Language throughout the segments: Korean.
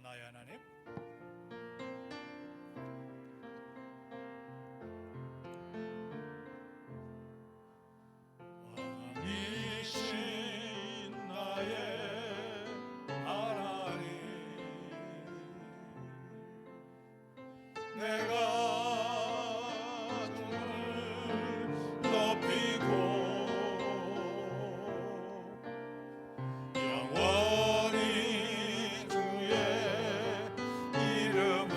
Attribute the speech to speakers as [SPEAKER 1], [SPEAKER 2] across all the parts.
[SPEAKER 1] 살아계신 나의 하나님, 왕이신 나의 하나님, 내가 주를 높이고 영원히 주의 이름을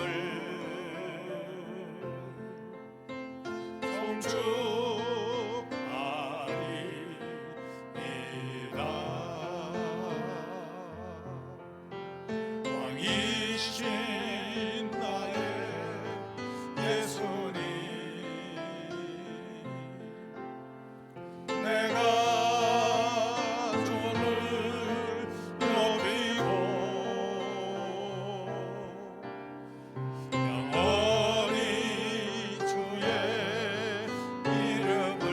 [SPEAKER 1] 송축하리이다. 왕이신 나의 예수님, 내가 주를 높이고 영원히 주의 이름을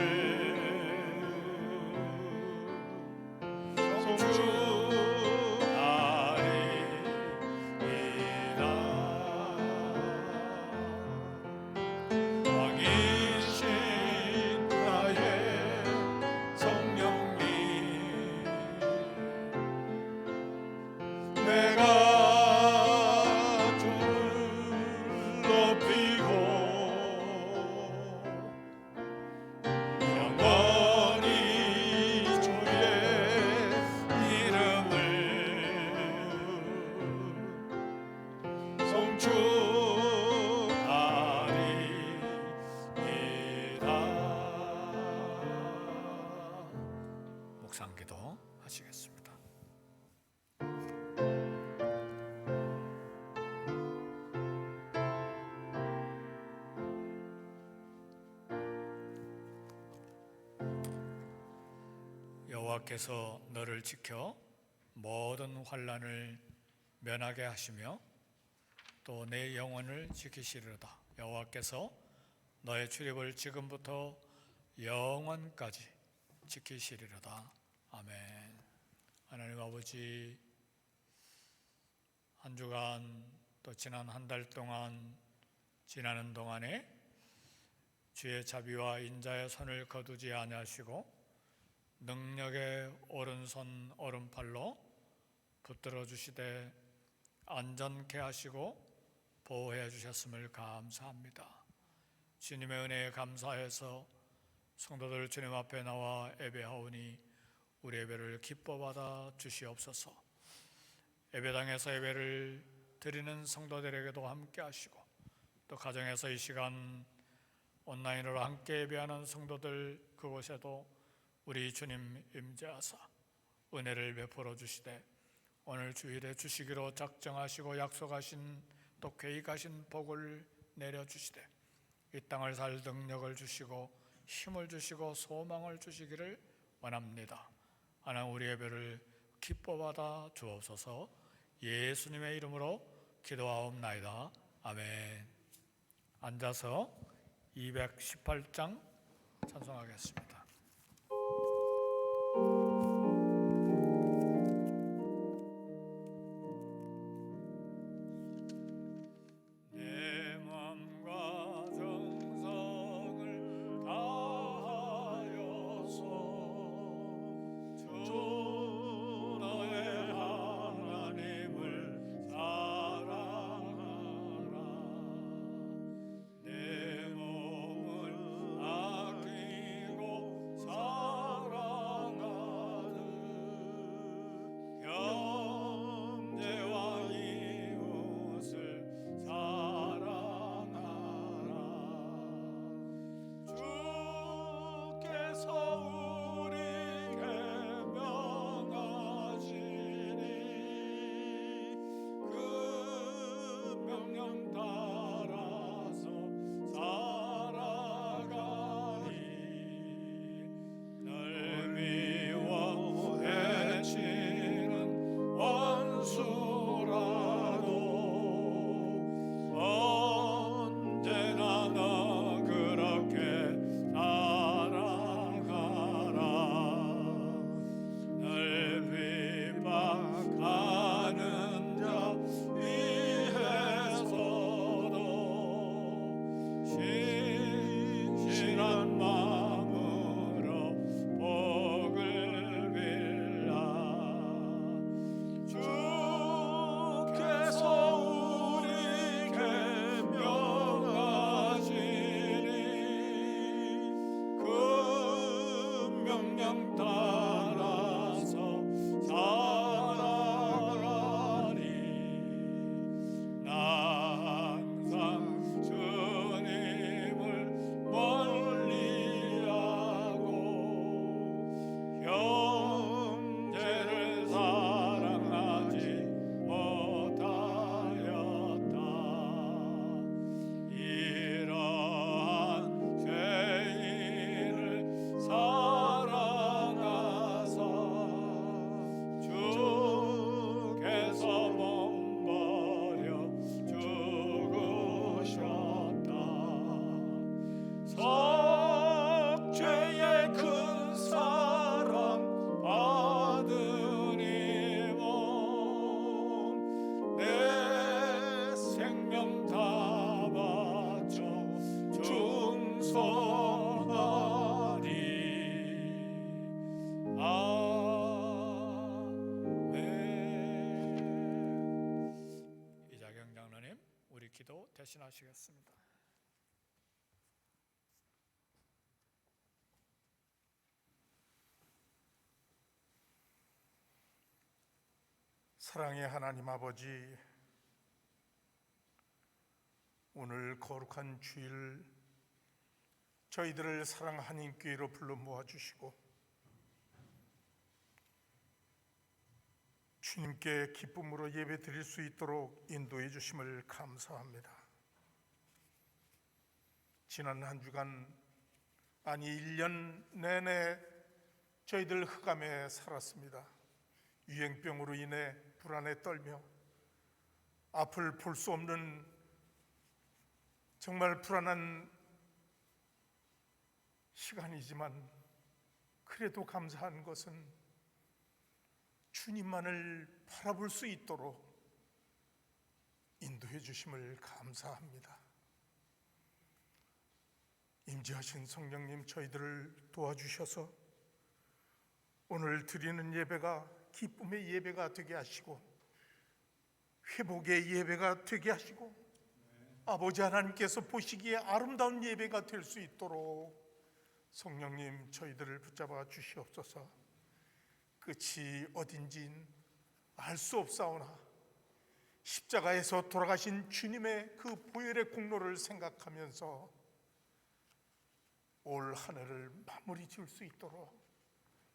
[SPEAKER 1] 송축하리이다. 왕이신 나의 성령님, 내가 주를 높이고 영원히 주의 이름을 송축하리이다. 묵상기도 하시겠습니다. 여호와께서 너를 지켜 모든 환난을 면하게 하시며 또 내 영혼을 지키시리로다. 여호와께서 너의 출입을 지금부터 영원까지 지키시리로다. 아멘. 하나님 아버지, 한 주간 또 지난 한 달 동안 지나는 동안에 주의 자비와 인자의 손을 거두지 아니하시고 능력의 오른손 오른팔로 붙들어 주시되 안전케 하시고 보호해 주셨음을 감사합니다. 주님의 은혜에 감사해서 성도들 주님 앞에 나와 예배하오니 우리 예배를 기뻐 받아 주시옵소서. 예배당에서 예배를 드리는 성도들에게도 함께 하시고 또 가정에서 이 시간 온라인으로 함께 예배하는 성도들 그곳에도 우리 주님 임재하사 은혜를 베풀어 주시되 오늘 주일에 주시기로 작정하시고 약속하신 또 계획하신 복을 내려주시되 이 땅을 살 능력을 주시고 힘을 주시고 소망을 주시기를 원합니다. 하나님 우리 예배를 기뻐 받아 주옵소서. 예수님의 이름으로 기도하옵나이다. 아멘. 앉아서 218장 찬송하겠습니다. 내 몸을 아끼고 기도 대신하시겠습니다.
[SPEAKER 2] 사랑의 하나님 아버지, 오늘 거룩한 주일 저희들을 사랑 한인교회로 불러 모아주시고 주님께 기쁨으로 예배 드릴 수 있도록 인도해 주심을 감사합니다. 지난 한 주간, 아니 1년 내내 저희들 흑암에 살았습니다. 유행병으로 인해 불안에 떨며 앞을 볼 수 없는 정말 불안한 시간이지만 그래도 감사한 것은 주님만을 바라볼 수 있도록 인도해 주심을 감사합니다. 임재하신 성령님, 저희들을 도와주셔서 오늘 드리는 예배가 기쁨의 예배가 되게 하시고 회복의 예배가 되게 하시고 아버지 하나님께서 보시기에 아름다운 예배가 될 수 있도록 성령님, 저희들을 붙잡아 주시옵소서. 끝이 어딘진 알 수 없사오나 십자가에서 돌아가신 주님의 그 보혈의 공로를 생각하면서 올 한 해를 마무리 지을 수 있도록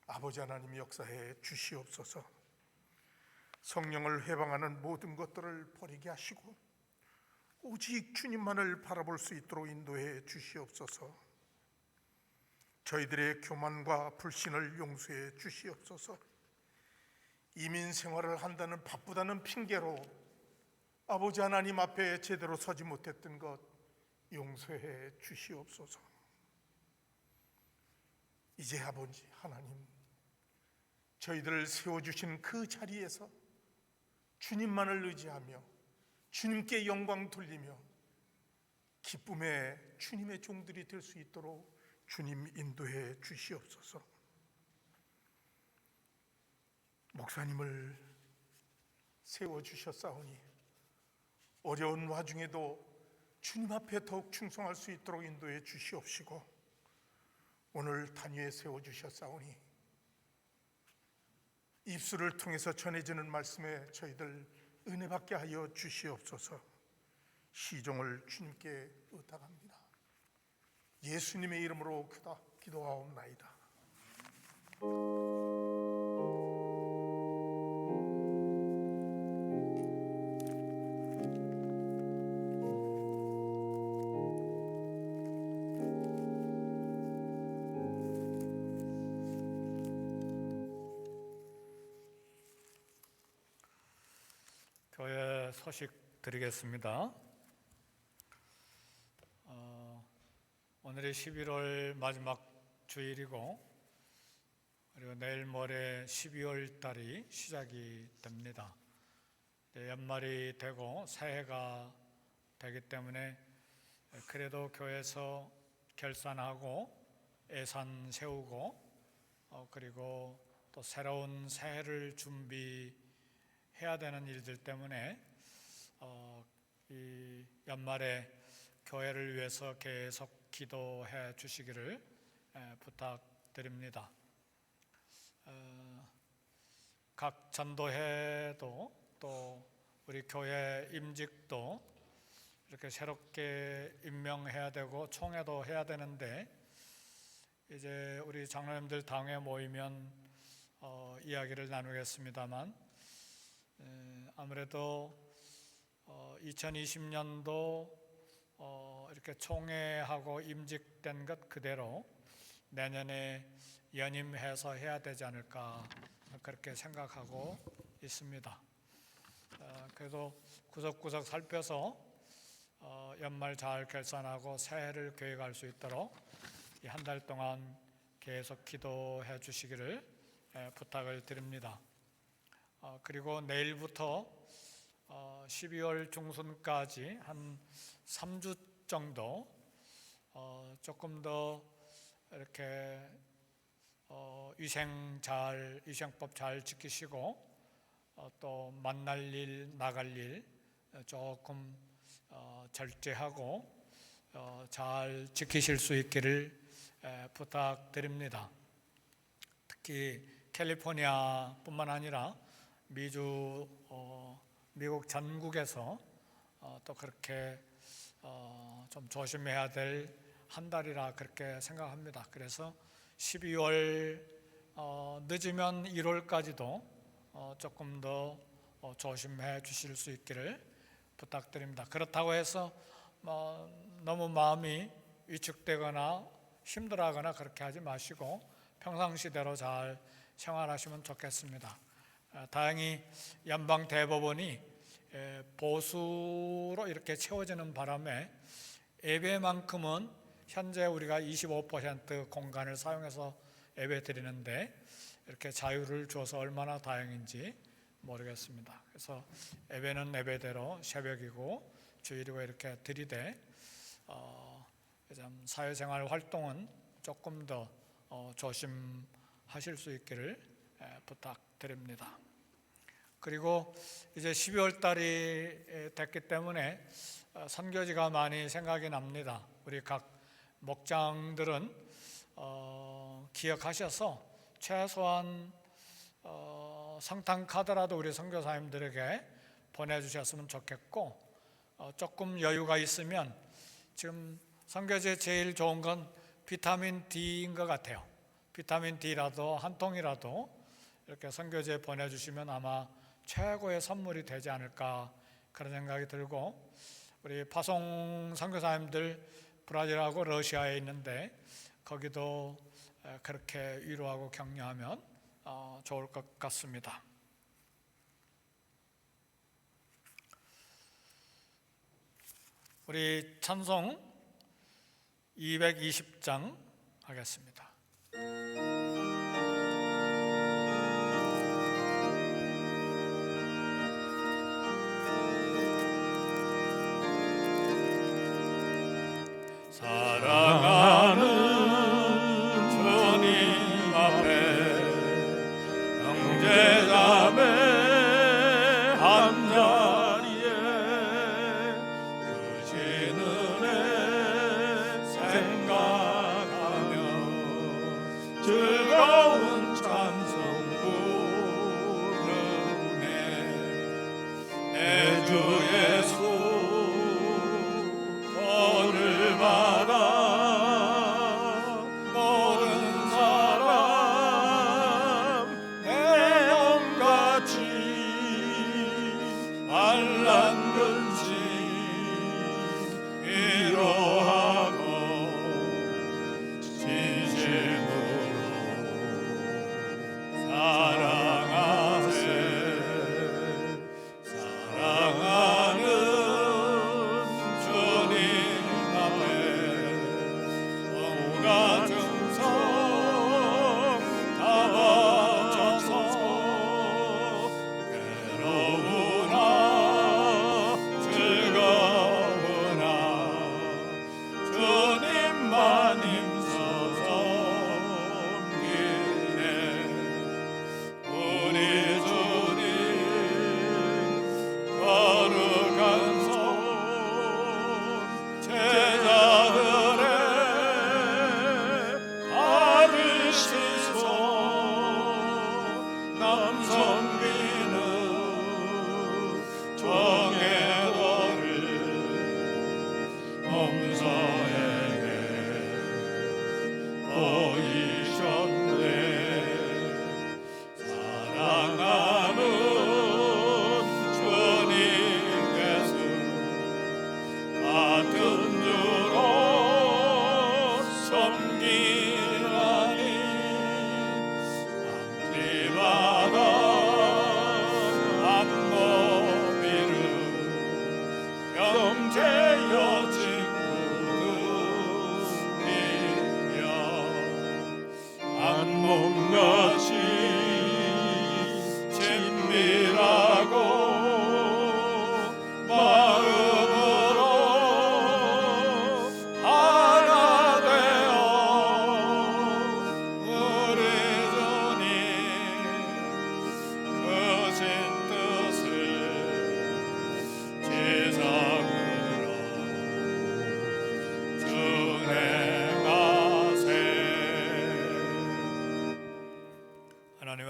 [SPEAKER 2] 아버지 하나님 역사해 주시옵소서. 성령을 회방하는 모든 것들을 버리게 하시고 오직 주님만을 바라볼 수 있도록 인도해 주시옵소서. 저희들의 교만과 불신을 용서해 주시옵소서. 이민 생활을 한다는 바쁘다는 핑계로 아버지 하나님 앞에 제대로 서지 못했던 것 용서해 주시옵소서. 이제 아버지 하나님, 저희들을 세워주신 그 자리에서 주님만을 의지하며 주님께 영광 돌리며 기쁨의 주님의 종들이 될 수 있도록 주님 인도해 주시옵소서. 목사님을 세워주셨사오니 어려운 와중에도 주님 앞에 더욱 충성할 수 있도록 인도해 주시옵시고 오늘 단위에 세워주셨사오니 입술을 통해서 전해지는 말씀에 저희들 은혜 받게 하여 주시옵소서. 시종을 주님께 의탁합니다. 예수님의 이름으로 기도하옵나이다.
[SPEAKER 1] 교회 소식 드리겠습니다. 오늘이 11월 마지막 주일이고 그리고 내일 모레 12월 달이 시작이 됩니다. 연말이 되고 새해가 되기 때문에 그래도 교회에서 결산하고 예산 세우고 그리고 또 새로운 새해를 준비해야 되는 일들 때문에 이 연말에 교회를 위해서 계속 기도해 주시기를 부탁드립니다. 각 전도회도 또 우리 교회 임직도 이렇게 새롭게 임명해야 되고 총회도 해야 되는데 이제 우리 장로님들 당회 모이면 이야기를 나누겠습니다만 아무래도 2020년도 이렇게 총회하고 임직된 것 그대로 내년에 연임해서 해야 되지 않을까 그렇게 생각하고 있습니다. 그래도 구석구석 살펴서 연말 잘 결산하고 새해를 계획할 수 있도록 이 한 달 동안 계속 기도해 주시기를 부탁을 드립니다. 그리고 내일부터 12월 중순까지 한 3주 정도 조금 더 이렇게 위생법 잘 지키시고 또 만날 일, 나갈 일 조금 절제하고 잘 지키실 수 있기를 부탁드립니다. 특히 캘리포니아뿐만 아니라 미국 전국에서 또 그렇게 좀 조심해야 될 한 달이라 그렇게 생각합니다. 그래서 12월 늦으면 1월까지도 조금 더 조심해 주실 수 있기를 부탁드립니다. 그렇다고 해서 너무 마음이 위축되거나 힘들어하거나 그렇게 하지 마시고 평상시대로 잘 생활하시면 좋겠습니다. 다행히 연방 대법원이 보수로 이렇게 채워지는 바람에 예배만큼은 현재 우리가 25% 공간을 사용해서 예배 드리는데 이렇게 자유를 줘서 얼마나 다행인지 모르겠습니다. 그래서 예배는 예배대로 새벽이고 주일이고 이렇게 드리되 사회생활 활동은 조금 더 조심하실 수 있기를 부탁드립니다. 그리고 이제 12월 달이 됐기 때문에 선교지가 많이 생각이 납니다. 우리 각 목장들은 기억하셔서 최소한 성탄 카드라도 우리 선교사님들에게 보내주셨으면 좋겠고 조금 여유가 있으면 지금 선교지에 제일 좋은 건 비타민 D인 것 같아요. 비타민 D라도 한 통이라도 이렇게 선교지에 보내주시면 아마 최고의 선물이 되지 않을까 그런 생각이 들고 우리 파송 선교사님들 브라질하고 러시아에 있는데 거기도 그렇게 위로하고 격려하면 좋을 것 같습니다. 우리 찬송 220장 하겠습니다. 사랑하는 주님 앞에 형제자매 한자리에 크신 은혜 생각하며 즐거운 찬송 부르네 내 주 예수 오늘마다 모든 사람 내 영같이 만난 근심 위로하고 진심으로 사랑하세 사랑하는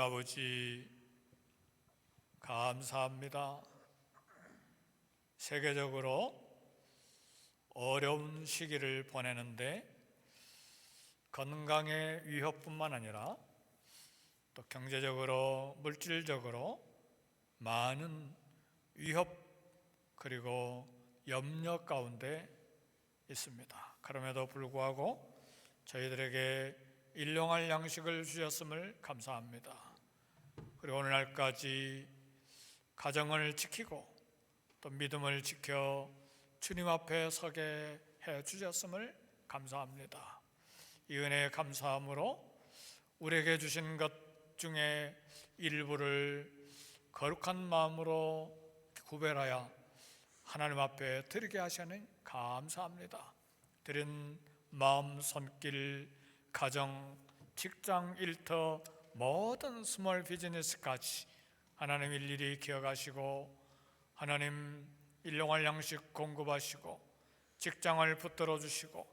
[SPEAKER 1] 아버지 감사합니다. 세계적으로 어려운 시기를 보내는데 건강의 위협뿐만 아니라 또 경제적으로 물질적으로 많은 위협 그리고 염려 가운데 있습니다. 그럼에도 불구하고 저희들에게 일용할 양식을 주셨음을 감사합니다. 그리고 오늘날까지 가정을 지키고 또 믿음을 지켜 주님 앞에 서게 해 주셨음을 감사합니다. 이 은혜에 감사함으로 우리에게 주신 것 중에 일부를 거룩한 마음으로 구별하여 하나님 앞에 드리게 하시니 감사합니다. 드린 마음, 손길, 가정, 직장, 일터, 모든 스몰 비즈니스까지 하나님 일일이 기억하시고 하나님 일용할 양식 공급하시고 직장을 붙들어 주시고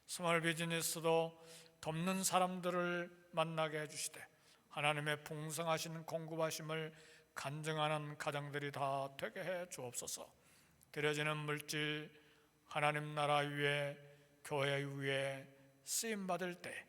[SPEAKER 1] 스몰 비즈니스도 돕는 사람들을 만나게 해주시되 하나님의 풍성하신 공급하심을 간증하는 가정들이 다 되게 해 주옵소서. 드려지는 물질 하나님 나라 위에 교회 위에 쓰임받을 때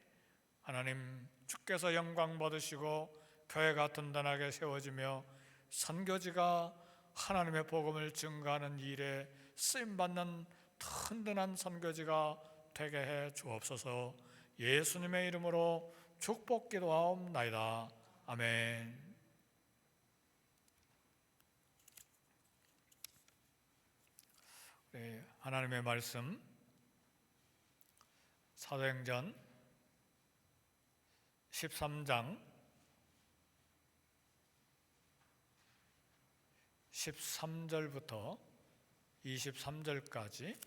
[SPEAKER 1] 하나님 주께서 영광 받으시고 교회가 든든하게 세워지며 선교지가 하나님의 복음을 증거하는 일에 쓰임받는 든든한 선교지가 되게 해 주옵소서. 예수님의 이름으로 축복 기도하옵나이다. 아멘. 하나님의 말씀 사도행전 13장 13절부터 23절까지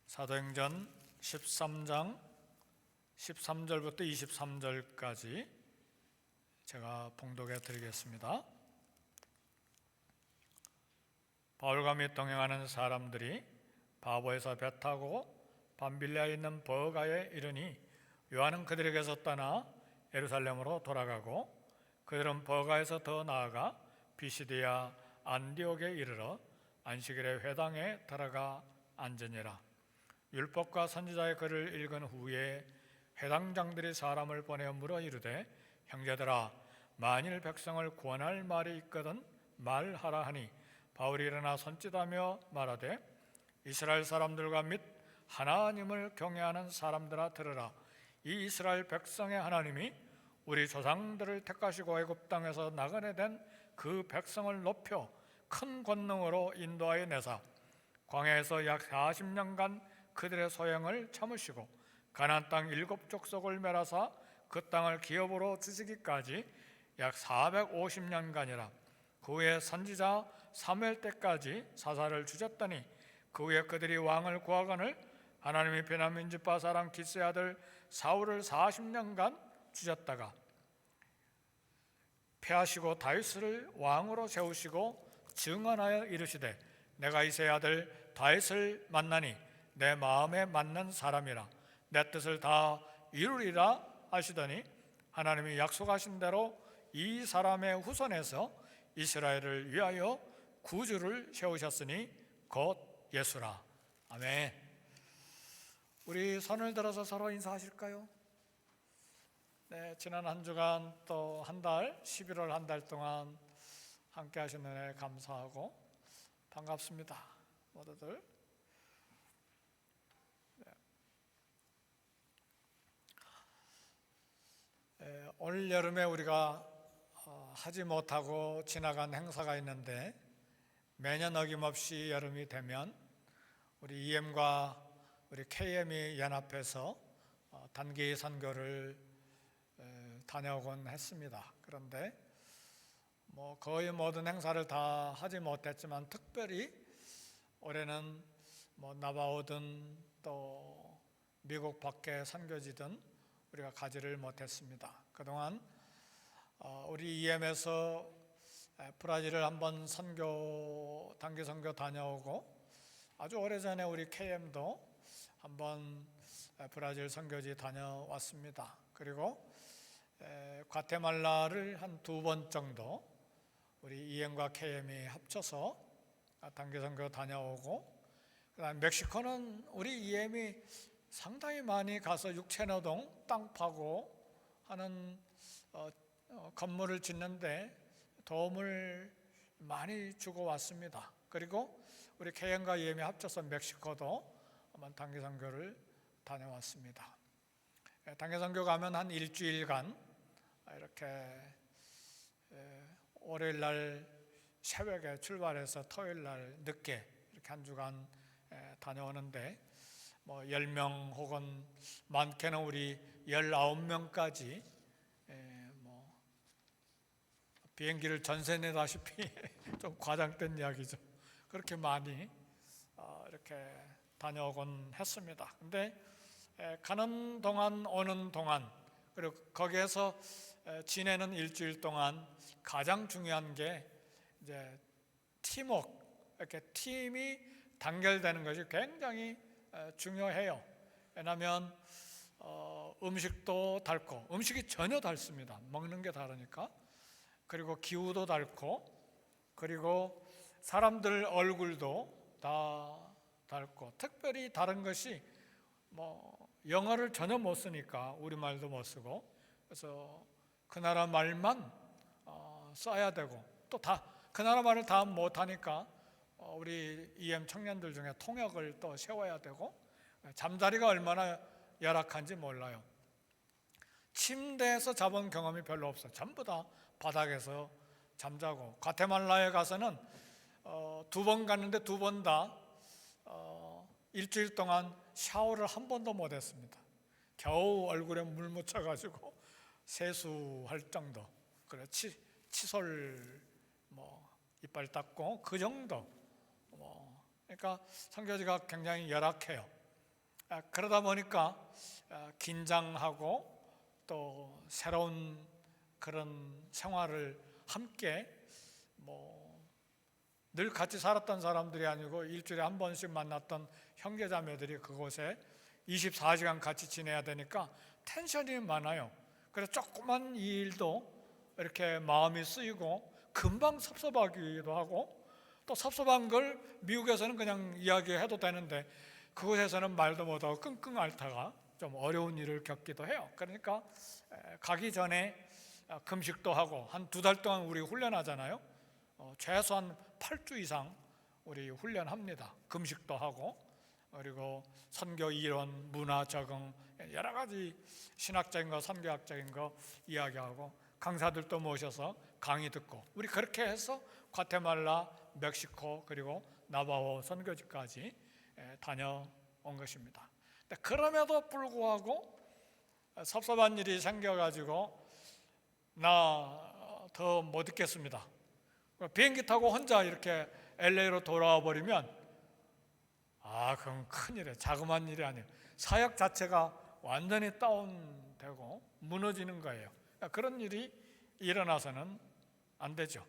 [SPEAKER 1] 사도행전 13장 13절부터 23절까지 제가 봉독해 드리겠습니다. 바울과 및 동행하는 사람들이 바보에서 배 타고 밤빌리아에 있는 버가에 이르니 요한은 그들에게서 떠나 예루살렘으로 돌아가고 그들은 버가에서 더 나아가 비시디아 안디옥에 이르러 안식일에 회당에 들어가 앉으니라. 율법과 선지자의 글을 읽은 후에 회당장들이 사람을 보내어 물어 이르되 형제들아 만일 백성을 구원할 말이 있거든 말하라 하니 바울이 일어나 손짓하며 말하되 이스라엘 사람들과 및 하나님을 경외하는 사람들아 들으라. 이 이스라엘 백성의 하나님이 우리 조상들을 택하시고 애굽 땅에서 나그네 된 그 백성을 높여 큰 권능으로 인도하여 내사 광야에서 약 40년간 그들의 소행을 참으시고 가나안 땅 7족속을 멸하사 그 땅을 기업으로 주시기까지 약 450년간이라. 그 후에 선지자 사무엘 때까지 사사를 주셨더니 그 후에 그들이 왕을 구하거늘 하나님이 베냐민 지파 사람 기스의 아들 사울을 40년간 주셨다가 패하시고 다윗을 왕으로 세우시고 증언하여 이르시되 내가 이새의 아들 다윗을 만나니 내 마음에 맞는 사람이라 내 뜻을 다 이루리라 하시더니 하나님이 약속하신 대로 이 사람의 후손에서 이스라엘을 위하여 구주를 세우셨으니 곧 예수라. 아멘. 우리 손을 들어서 서로 인사하실까요? 네, 지난 한 주간 또 한 달, 11월 한 달 동안 함께 하신 은혜 감사하고 반갑습니다. 모두들. 올 여름에 우리가 하지 못하고 지나간 행사가 있는데 매년 어김없이 여름이 되면 우리 EM과 우리 KM이 연합해서 단기 선교를 다녀오곤 했습니다. 그런데 거의 모든 행사를 다 하지 못했지만 특별히 올해는 나바오든 또 미국 밖에 선교지든 우리가 가지를 못했습니다. 그동안 우리 EM에서 브라질을 한번 단기 선교 다녀오고 아주 오래전에 우리 KM도 한번 브라질 선교지 다녀왔습니다. 그리고 과테말라를 한 2번 정도 우리 EM과 KM이 합쳐서 단기 선교 다녀오고, 그다음 멕시코는 우리 EM이 상당히 많이 가서 육체노동, 땅 파고 하는 건물을 짓는데 도움을 많이 주고 왔습니다. 그리고 우리 KM과 EM이 합쳐서 멕시코도 한번 단기 선교를 다녀왔습니다. 단기 선교 가면 한 일주일간 이렇게 월요일 날 새벽에 출발해서 토요일 날 늦게 이렇게 한 주간 다녀오는데, 뭐 10명 혹은 많게는 우리 19명까지 뭐 비행기를 전세 내다시피 좀 과장된 이야기죠. 그렇게 많이 이렇게 다녀오곤 했습니다. 근데 가는 동안 오는 동안 그리고 거기에서 지내는 일주일 동안 가장 중요한 게 이제 팀워크, 이렇게 팀이 단결되는 것이 굉장히 중요해요. 왜냐하면 음식도 달고, 음식이 전혀 달습니다. 먹는 게 다르니까. 그리고 기후도 달고, 그리고 사람들 얼굴도 다 달고, 특별히 다른 것이 뭐 영어를 전혀 못 쓰니까 우리말도 못 쓰고, 그래서 그 나라 말만 써야 되고, 또 다 그 나라 말을 다 못하니까 우리 EM 청년들 중에 통역을 또 세워야 되고, 잠자리가 얼마나 열악한지 몰라요. 침대에서 자본 경험이 별로 없어요. 전부 다 바닥에서 잠자고, 과테말라에 가서는 2번 갔는데 2번 다 일주일 동안 샤워를 한 번도 못했습니다. 겨우 얼굴에 물 묻혀가지고 세수할 정도, 그래 칫솔 뭐 이빨 닦고 그 정도. 그러니까 선교지가 굉장히 열악해요. 그러다 보니까 긴장하고 또 새로운 그런 생활을 함께 늘 같이 살았던 사람들이 아니고 일주일에 한 번씩 만났던 형제자매들이 그곳에 24시간 같이 지내야 되니까 텐션이 많아요. 그래서 조그만 일도 이렇게 마음이 쓰이고 금방 섭섭하기도 하고, 또 섭섭한 걸 미국에서는 그냥 이야기해도 되는데 그곳에서는 말도 못하고 끙끙 앓다가 좀 어려운 일을 겪기도 해요. 그러니까 가기 전에 금식도 하고, 한 2달 동안 우리 훈련하잖아요. 최소한 8주 이상 우리 훈련합니다. 금식도 하고, 그리고 선교 이론, 문화 적응, 여러 가지 신학적인 거, 선교학적인 거 이야기하고, 강사들도 모셔서 강의 듣고, 우리 그렇게 해서 과테말라, 멕시코, 그리고 나바호 선교지까지 다녀온 것입니다. 그럼에도 불구하고 섭섭한 일이 생겨가지고 나 더 못 있겠습니다. 비행기 타고 혼자 이렇게 LA로 돌아와 버리면 그건 큰일이에요. 자그마한 일이 아니에요. 사역 자체가 완전히 다운되고 무너지는 거예요. 그런 일이 일어나서는 안 되죠.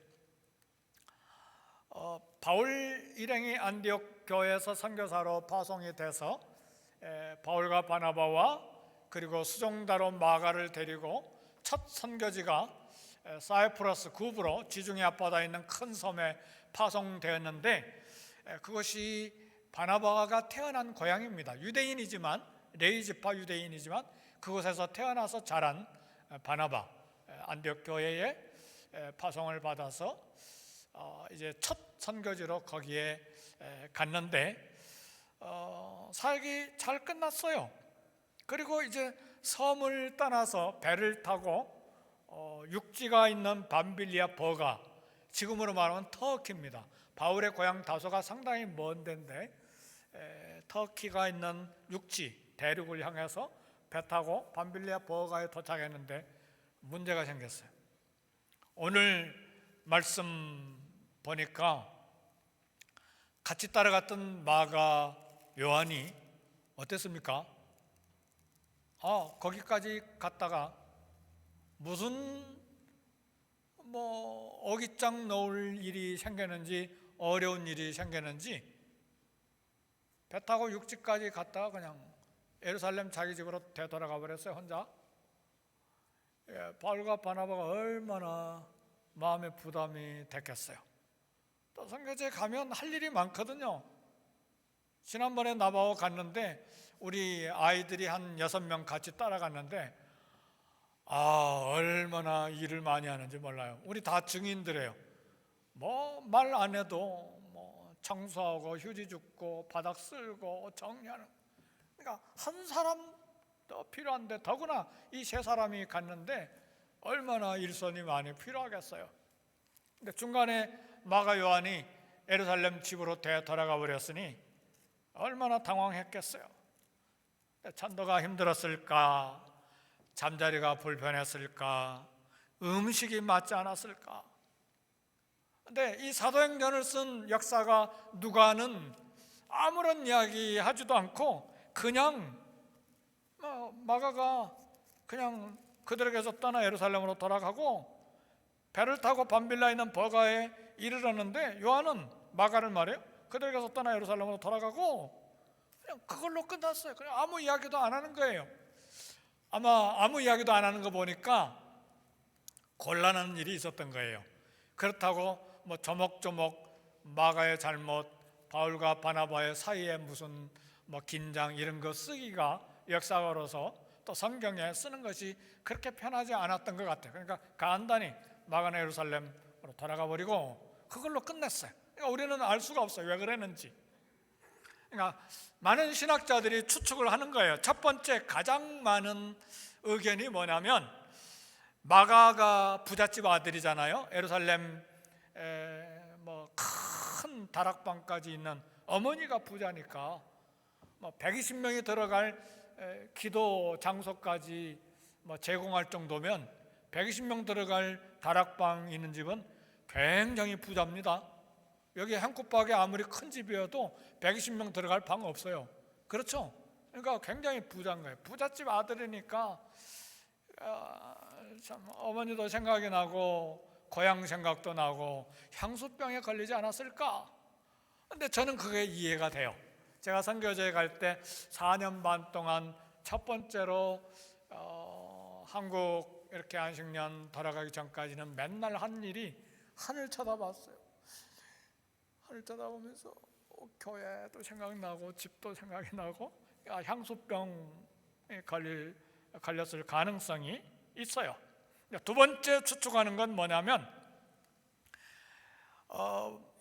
[SPEAKER 1] 바울 일행이 안디옥 교회에서 선교사로 파송이 돼서 바울과 바나바와 그리고 수종다로 마가를 데리고 첫 선교지가 사이프러스 구브로 지중해 앞바다에 있는 큰 섬에 파송되었는데, 그것이 바나바가 태어난 고향입니다. 유대인이지만, 레위지파 유대인이지만 그곳에서 태어나서 자란 바나바, 안디옥 교회에 파송을 받아서 이제 첫 선교지로 거기에 갔는데 사역이 잘 끝났어요. 그리고 이제 섬을 떠나서 배를 타고 육지가 있는 밤빌리아 버가, 지금으로 말하면 터키입니다. 바울의 고향 다소가 상당히 먼 데인데 터키가 있는 육지 대륙을 향해서 배 타고 밤빌리아 버가에 도착했는데 문제가 생겼어요. 오늘 말씀 보니까 같이 따라갔던 마가 요한이 어땠습니까? 거기까지 갔다가 무슨 어깃장 놓을 일이 생겼는지, 어려운 일이 생겼는지 배 타고 육지까지 갔다가 그냥 예루살렘 자기 집으로 되돌아가 버렸어요, 혼자. 바울과 바나바가 얼마나 마음의 부담이 됐겠어요. 또 선교지에 가면 할 일이 많거든요. 지난번에 나바오 갔는데 우리 아이들이 한 6명 같이 따라갔는데 얼마나 일을 많이 하는지 몰라요. 우리 다 증인들이에요. 뭐 말 안 해도 뭐 청소하고 휴지 줍고 바닥 쓸고 정리하는, 그러니까 한 사람 더 필요한데, 더구나 이 3사람이 갔는데 얼마나 일손이 많이 필요하겠어요. 근데 중간에 마가 요한이 예루살렘 집으로 되돌아가 버렸으니 얼마나 당황했겠어요. 전도가 힘들었을까? 잠자리가 불편했을까? 음식이 맞지 않았을까? 근데 이 사도행전을 쓴 역사가 누가는 아무런 이야기 하지도 않고 그냥 마가가 그냥 그들에게서 떠나 예루살렘으로 돌아가고 배를 타고 밤빌라에 있는 버가에 이르렀는데, 요한은 마가를 말해요. 그들에게서 떠나 예루살렘으로 돌아가고 그냥 그걸로 끝났어요. 그냥 아무 이야기도 안 하는 거예요. 아마 아무 이야기도 안 하는 거 보니까 곤란한 일이 있었던 거예요. 그렇다고 뭐 조목조목 마가의 잘못, 바울과 바나바의 사이에 무슨 뭐 긴장 이런 거 쓰기가 역사가로서 또 성경에 쓰는 것이 그렇게 편하지 않았던 것 같아요. 그러니까 간단히 마가는 예루살렘으로 돌아가 버리고 그걸로 끝냈어요. 그러니까 우리는 알 수가 없어요, 왜 그랬는지. 그러니까 많은 신학자들이 추측을 하는 거예요. 첫 번째, 가장 많은 의견이 뭐냐면, 마가가 부잣집 아들이잖아요. 예루살렘 뭐 큰 다락방까지 있는, 어머니가 부자니까 뭐 120명이 들어갈 기도 장소까지 뭐 제공할 정도면 120명 들어갈 다락방 있는 집은 굉장히 부자입니다. 여기 한국밖에 아무리 큰 집이어도 120명 들어갈 방 없어요. 그렇죠? 그러니까 굉장히 부자인 거예요. 부잣집 아들이니까 참 어머니도 생각이 나고 고향 생각도 나고 향수병에 걸리지 않았을까? 근데 저는 그게 이해가 돼요. 제가 선교제에 갈 때 4년 반 동안 첫 번째로 한국 이렇게 안식년 돌아가기 전까지는 맨날 한 일이 하늘 쳐다봤어요. 하늘 쳐다보면서 교회도 생각나고 집도 생각이 나고 향수병에 걸렸을 가능성이 있어요. 두 번째 추측하는 건 뭐냐면,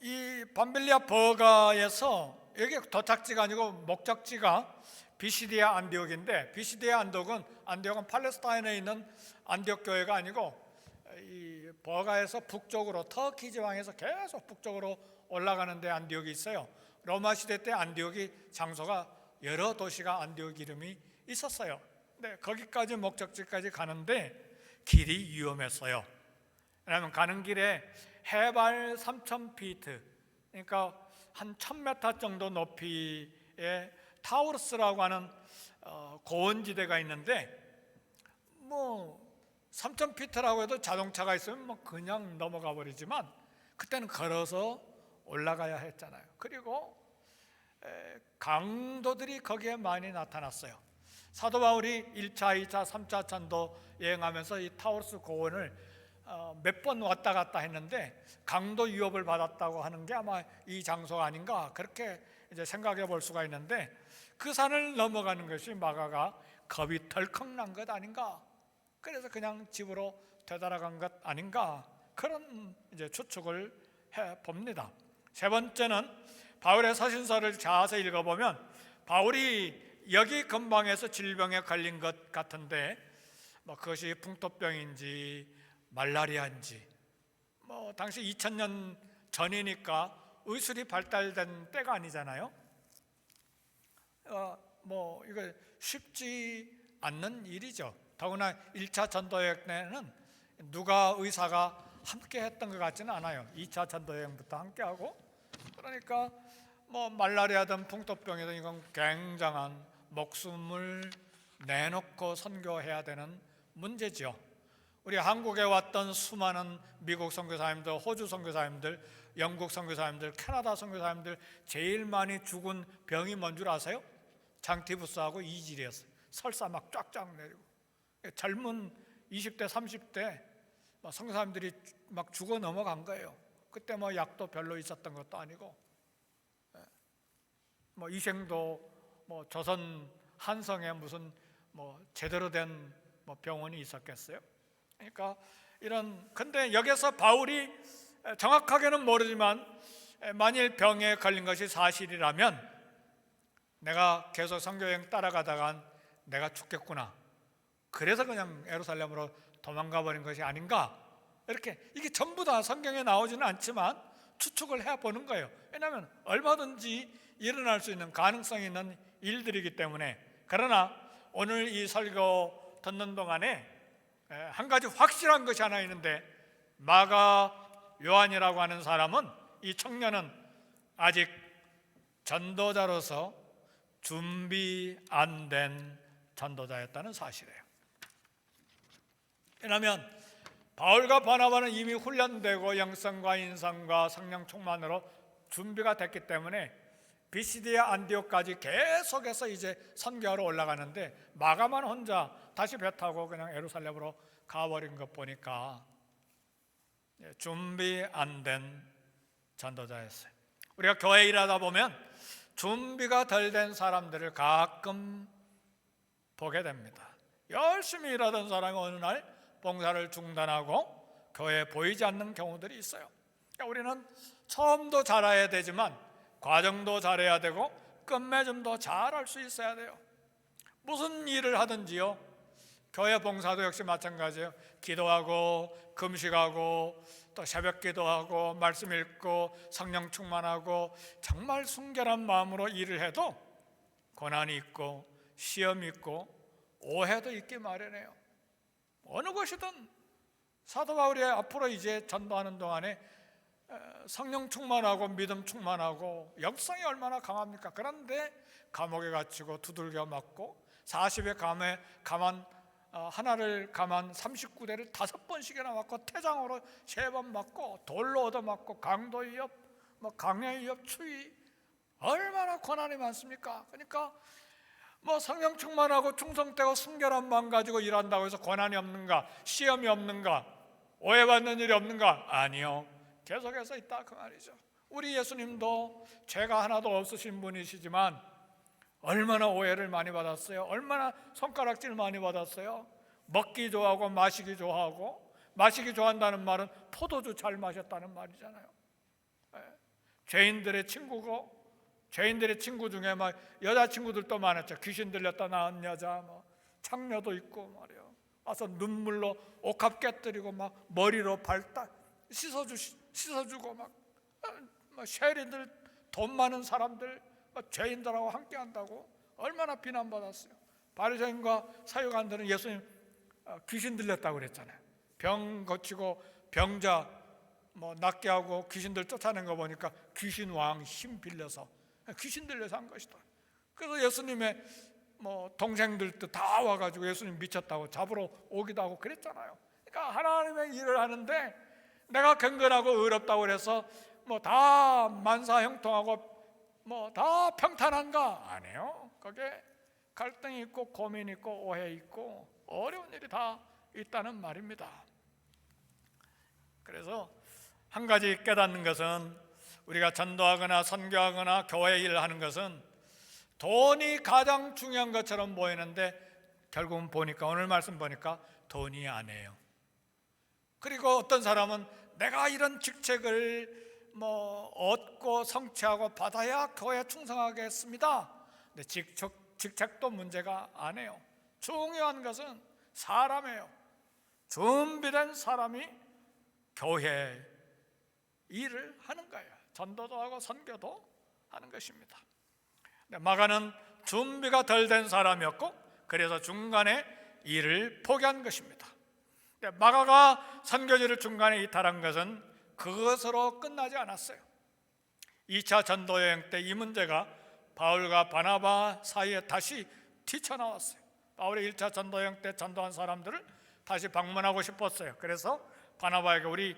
[SPEAKER 1] 이 밤빌리아 버가에서, 여기 도착지가 아니고 목적지가 비시디아 안디옥인데, 비시디아 안디옥은 팔레스타인에 있는 안디옥 교회가 아니고 이 버가에서 북쪽으로, 터키 지방에서 계속 북쪽으로 올라가는 데 안디옥이 있어요. 로마 시대 때 안디옥이 장소가 여러 도시가 안디옥 이름이 있었어요. 근데 거기까지 목적지까지 가는데 길이 위험했어요. 왜냐하면 가는 길에 해발 3,000피트, 그러니까 한 1,000m 정도 높이의 타우르스라고 하는 고원지대가 있는데, 뭐 3,000피트라고 해도 자동차가 있으면 뭐 그냥 넘어가 버리지만 그때는 걸어서 올라가야 했잖아요. 그리고 강도들이 거기에 많이 나타났어요. 사도 바울이 1차, 2차, 3차 전도 여행하면서 이 타우르스 고원을 몇 번 왔다 갔다 했는데 강도 위협을 받았다고 하는 게 아마 이 장소가 아닌가, 그렇게 이제 생각해 볼 수가 있는데, 그 산을 넘어가는 것이 마가가 겁이 덜컥 난 것 아닌가, 그래서 그냥 집으로 되돌아간 것 아닌가, 그런 이제 추측을 해 봅니다. 세 번째는 바울의 서신서를 자세히 읽어보면 바울이 여기 근방에서 질병에 걸린 것 같은데, 뭐 그것이 풍토병인지 말라리아인지, 뭐 당시 2000년 전이니까 의술이 발달된 때가 아니잖아요. 뭐 이거 쉽지 않는 일이죠. 더구나 1차 전도여행 때는 누가 의사가 함께 했던 것 같지는 않아요. 2차 전도여행부터 함께 하고, 그러니까 뭐 말라리아든 풍토병이든 이건 굉장한 목숨을 내놓고 선교해야 되는 문제죠. 우리 한국에 왔던 수많은 미국 선교사님들, 호주 선교사님들, 영국 선교사님들, 캐나다 선교사님들 제일 많이 죽은 병이 뭔 줄 아세요? 장티푸스하고 이질이었어요. 설사 막 쫙쫙 내리고 젊은 20대 30대 성사람들이 막 죽어 넘어간 거예요. 그때 뭐 약도 별로 있었던 것도 아니고, 뭐 이생도 뭐 조선 한성에 무슨 뭐 제대로 된 뭐 병원이 있었겠어요? 그러니까 근데 여기서 바울이 정확하게는 모르지만 만일 병에 걸린 것이 사실이라면 내가 계속 선교여행 따라가다간 내가 죽겠구나, 그래서 그냥 예루살렘으로 도망가 버린 것이 아닌가, 이렇게 이게 전부 다 성경에 나오지는 않지만 추측을 해보는 거예요. 왜냐하면 얼마든지 일어날 수 있는 가능성이 있는 일들이기 때문에. 그러나 오늘 이 설교 듣는 동안에 한 가지 확실한 것이 하나 있는데, 마가 요한이라고 하는 사람은, 이 청년은 아직 전도자로서 준비 안 된 전도자였다는 사실이에요. 왜냐하면 바울과 바나바는 이미 훈련되고 영성과 인성과 성령 충만으로 준비가 됐기 때문에 비시디아 안디옥까지 계속해서 이제 선교하러 올라가는데, 마가만 혼자 다시 배 타고 그냥 예루살렘으로 가버린 것 보니까 준비 안 된 전도자였어요. 우리가 교회 일하다 보면 준비가 덜 된 사람들을 가끔 보게 됩니다. 열심히 일하던 사람이 어느 날 봉사를 중단하고 교회에 보이지 않는 경우들이 있어요. 그러니까 우리는 처음도 잘해야 되지만 과정도 잘해야 되고 끝맺음도 잘할 수 있어야 돼요. 무슨 일을 하든지요, 교회 봉사도 역시 마찬가지예요. 기도하고 금식하고 또 새벽 기도하고 말씀 읽고 성령 충만하고 정말 순결한 마음으로 일을 해도 고난이 있고 시험이 있고 오해도 있기 마련해요. 어느 것이든 사도 바울이 앞으로 이제 전도하는 동안에 성령 충만하고 믿음 충만하고 영성이 얼마나 강합니까? 그런데 감옥에 갇히고 두들겨 맞고 40의 가만 하나를 가만 39대를 5번씩이나 맞고 태장으로 3번 맞고 돌로 얻어맞고 강도 위협, 강의 위협, 추위, 얼마나 고난이 많습니까? 그러니까 뭐 성령 충만하고 충성되고 순결한 마음 가지고 일한다고 해서 고난이 없는가, 시험이 없는가, 오해받는 일이 없는가? 아니요, 계속해서 있다 그 말이죠. 우리 예수님도 죄가 하나도 없으신 분이시지만 얼마나 오해를 많이 받았어요. 얼마나 손가락질 많이 받았어요. 먹기 좋아하고 마시기 좋아하고, 마시기 좋아한다는 말은 포도주 잘 마셨다는 말이잖아요. 죄인들의 친구고, 죄인들의 친구 중에 막 여자친구들도 많았죠. 귀신 들렸다 나은 여자, 창녀도 있고 말이에요. 와서 눈물로 옥합 깨뜨리고 막 머리로 밟다 씻어주고 막 쉐리들, 돈 많은 사람들, 죄인들하고 함께 한다고 얼마나 비난받았어요. 바리새인과 사유관들은 예수님 귀신 들렸다고 그랬잖아요. 병 고치고 병자 낫게 하고 귀신들 쫓아낸 거 보니까 귀신 왕 힘 빌려서 귀신 들려서 한 것이다. 그래서 예수님의 동생들도 다 와가지고 예수님 미쳤다고 잡으러 오기도 하고 그랬잖아요. 그러니까 하나님의 일을 하는데 내가 경건하고 의롭다고 그래서 다 만사형통하고 다 평탄한가? 아니에요. 거기에 갈등이 있고 고민이 있고 오해 있고 어려운 일이 다 있다는 말입니다. 그래서 한 가지 깨닫는 것은, 우리가 전도하거나 선교하거나 교회 일을 하는 것은 돈이 가장 중요한 것처럼 보이는데 결국은 보니까, 오늘 말씀 보니까 돈이 아니에요. 그리고 어떤 사람은 내가 이런 직책을 얻고 성취하고 받아야 교회에 충성하겠습니다. 근데 직책도 문제가 아니에요. 중요한 것은 사람이에요. 준비된 사람이 교회 일을 하는 거예요. 전도도 하고 선교도 하는 것입니다. 마가는 준비가 덜 된 사람이었고 그래서 중간에 일을 포기한 것입니다. 마가가 선교지를 중간에 이탈한 것은 그것으로 끝나지 않았어요. 2차 전도여행 때 이 문제가 바울과 바나바 사이에 다시 튀쳐나왔어요. 바울이 1차 전도여행 때 전도한 사람들을 다시 방문하고 싶었어요. 그래서 바나바에게 우리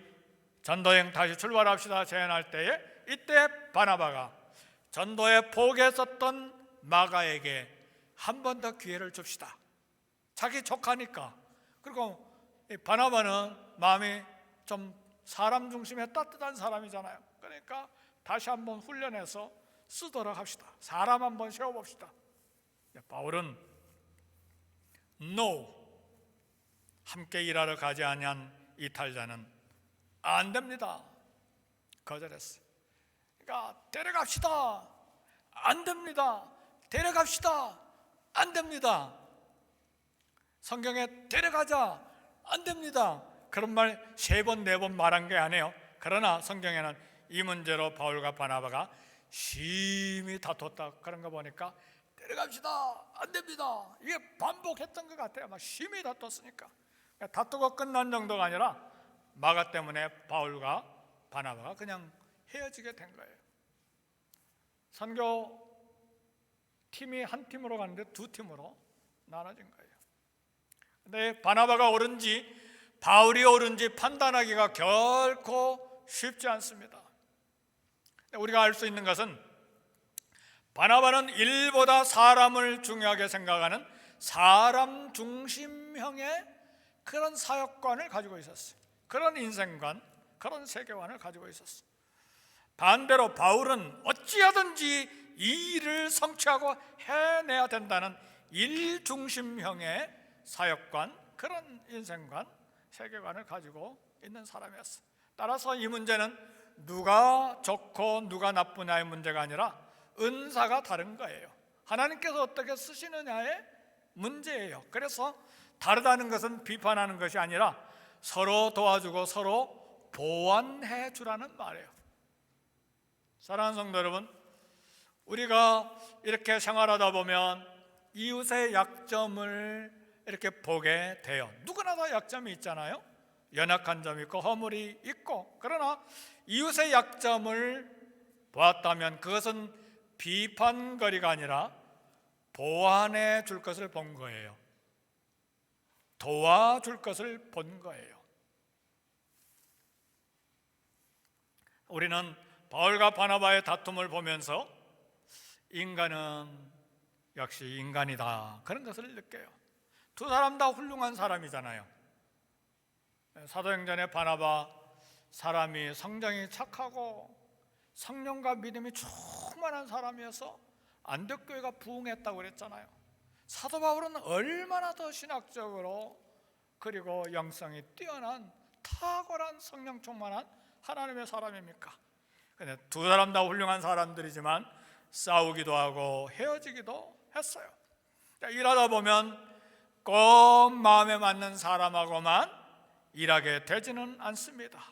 [SPEAKER 1] 전도여행 다시 출발합시다 제안할 때에, 이때 바나바가 전도에 포기했었던 마가에게 한 번 더 기회를 줍시다. 자기 조카니까. 그리고 이 바나바는 마음이 좀 사람 중심의 따뜻한 사람이잖아요. 그러니까 다시 한번 훈련해서 쓰도록 합시다. 사람 한번 세워봅시다. 바울은 No, 함께 일하러 가지 아니한 이탈자는 안 됩니다. 거절했어요. 그러니까 데려갑시다. 안 됩니다. 데려갑시다. 안 됩니다. 성경에 데려가자. 안 됩니다. 그런 말 3번, 4번 말한 게 아니에요. 그러나 성경에는 이 문제로 바울과 바나바가 심히 다퉜다. 그런 거 보니까 데려갑시다. 안 됩니다. 이게 반복했던 것 같아요. 막 심히 다퉜으니까. 다투고 끝난 정도가 아니라 마가 때문에 바울과 바나바가 그냥 헤어지게 된 거예요. 선교 팀이 한 팀으로 갔는데 2팀으로 나눠진 거예요. 근데 바나바가 옳은지 바울이 옳은지 판단하기가 결코 쉽지 않습니다. 우리가 알 수 있는 것은 바나바는 일보다 사람을 중요하게 생각하는 사람 중심형의 그런 사역관을 가지고 있었어요. 그런 인생관, 그런 세계관을 가지고 있었어요. 반대로 바울은 어찌하든지 이 일을 성취하고 해내야 된다는 일 중심형의 사역관, 그런 인생관, 세계관을 가지고 있는 사람이었어요. 따라서 이 문제는 누가 좋고 누가 나쁘냐의 문제가 아니라 은사가 다른 거예요. 하나님께서 어떻게 쓰시느냐의 문제예요. 그래서 다르다는 것은 비판하는 것이 아니라 서로 도와주고 서로 보완해 주라는 말이에요. 사랑하는 성도 여러분, 우리가 이렇게 생활하다 보면 이웃의 약점을 이렇게 보게 돼요. 누구나 다 약점이 있잖아요. 연약한 점이 있고 허물이 있고. 그러나 이웃의 약점을 보았다면 그것은 비판거리가 아니라 보완해 줄 것을 본 거예요. 도와줄 것을 본 거예요. 우리는 바울과 바나바의 다툼을 보면서 인간은 역시 인간이다, 그런 것을 느껴요. 두 사람 다 훌륭한 사람이잖아요. 사도행전의 바나바, 사람이 성정이 착하고 성령과 믿음이 충만한 사람이어서 안디옥교회가 부흥했다고 그랬잖아요. 사도 바울은 얼마나 더 신학적으로 그리고 영성이 뛰어난 탁월한 성령 충만한 하나님의 사람입니까? 근데 두 사람 다 훌륭한 사람들이지만 싸우기도 하고 헤어지기도 했어요. 일하다 보면 꼭 마음에 맞는 사람하고만 일하게 되지는 않습니다.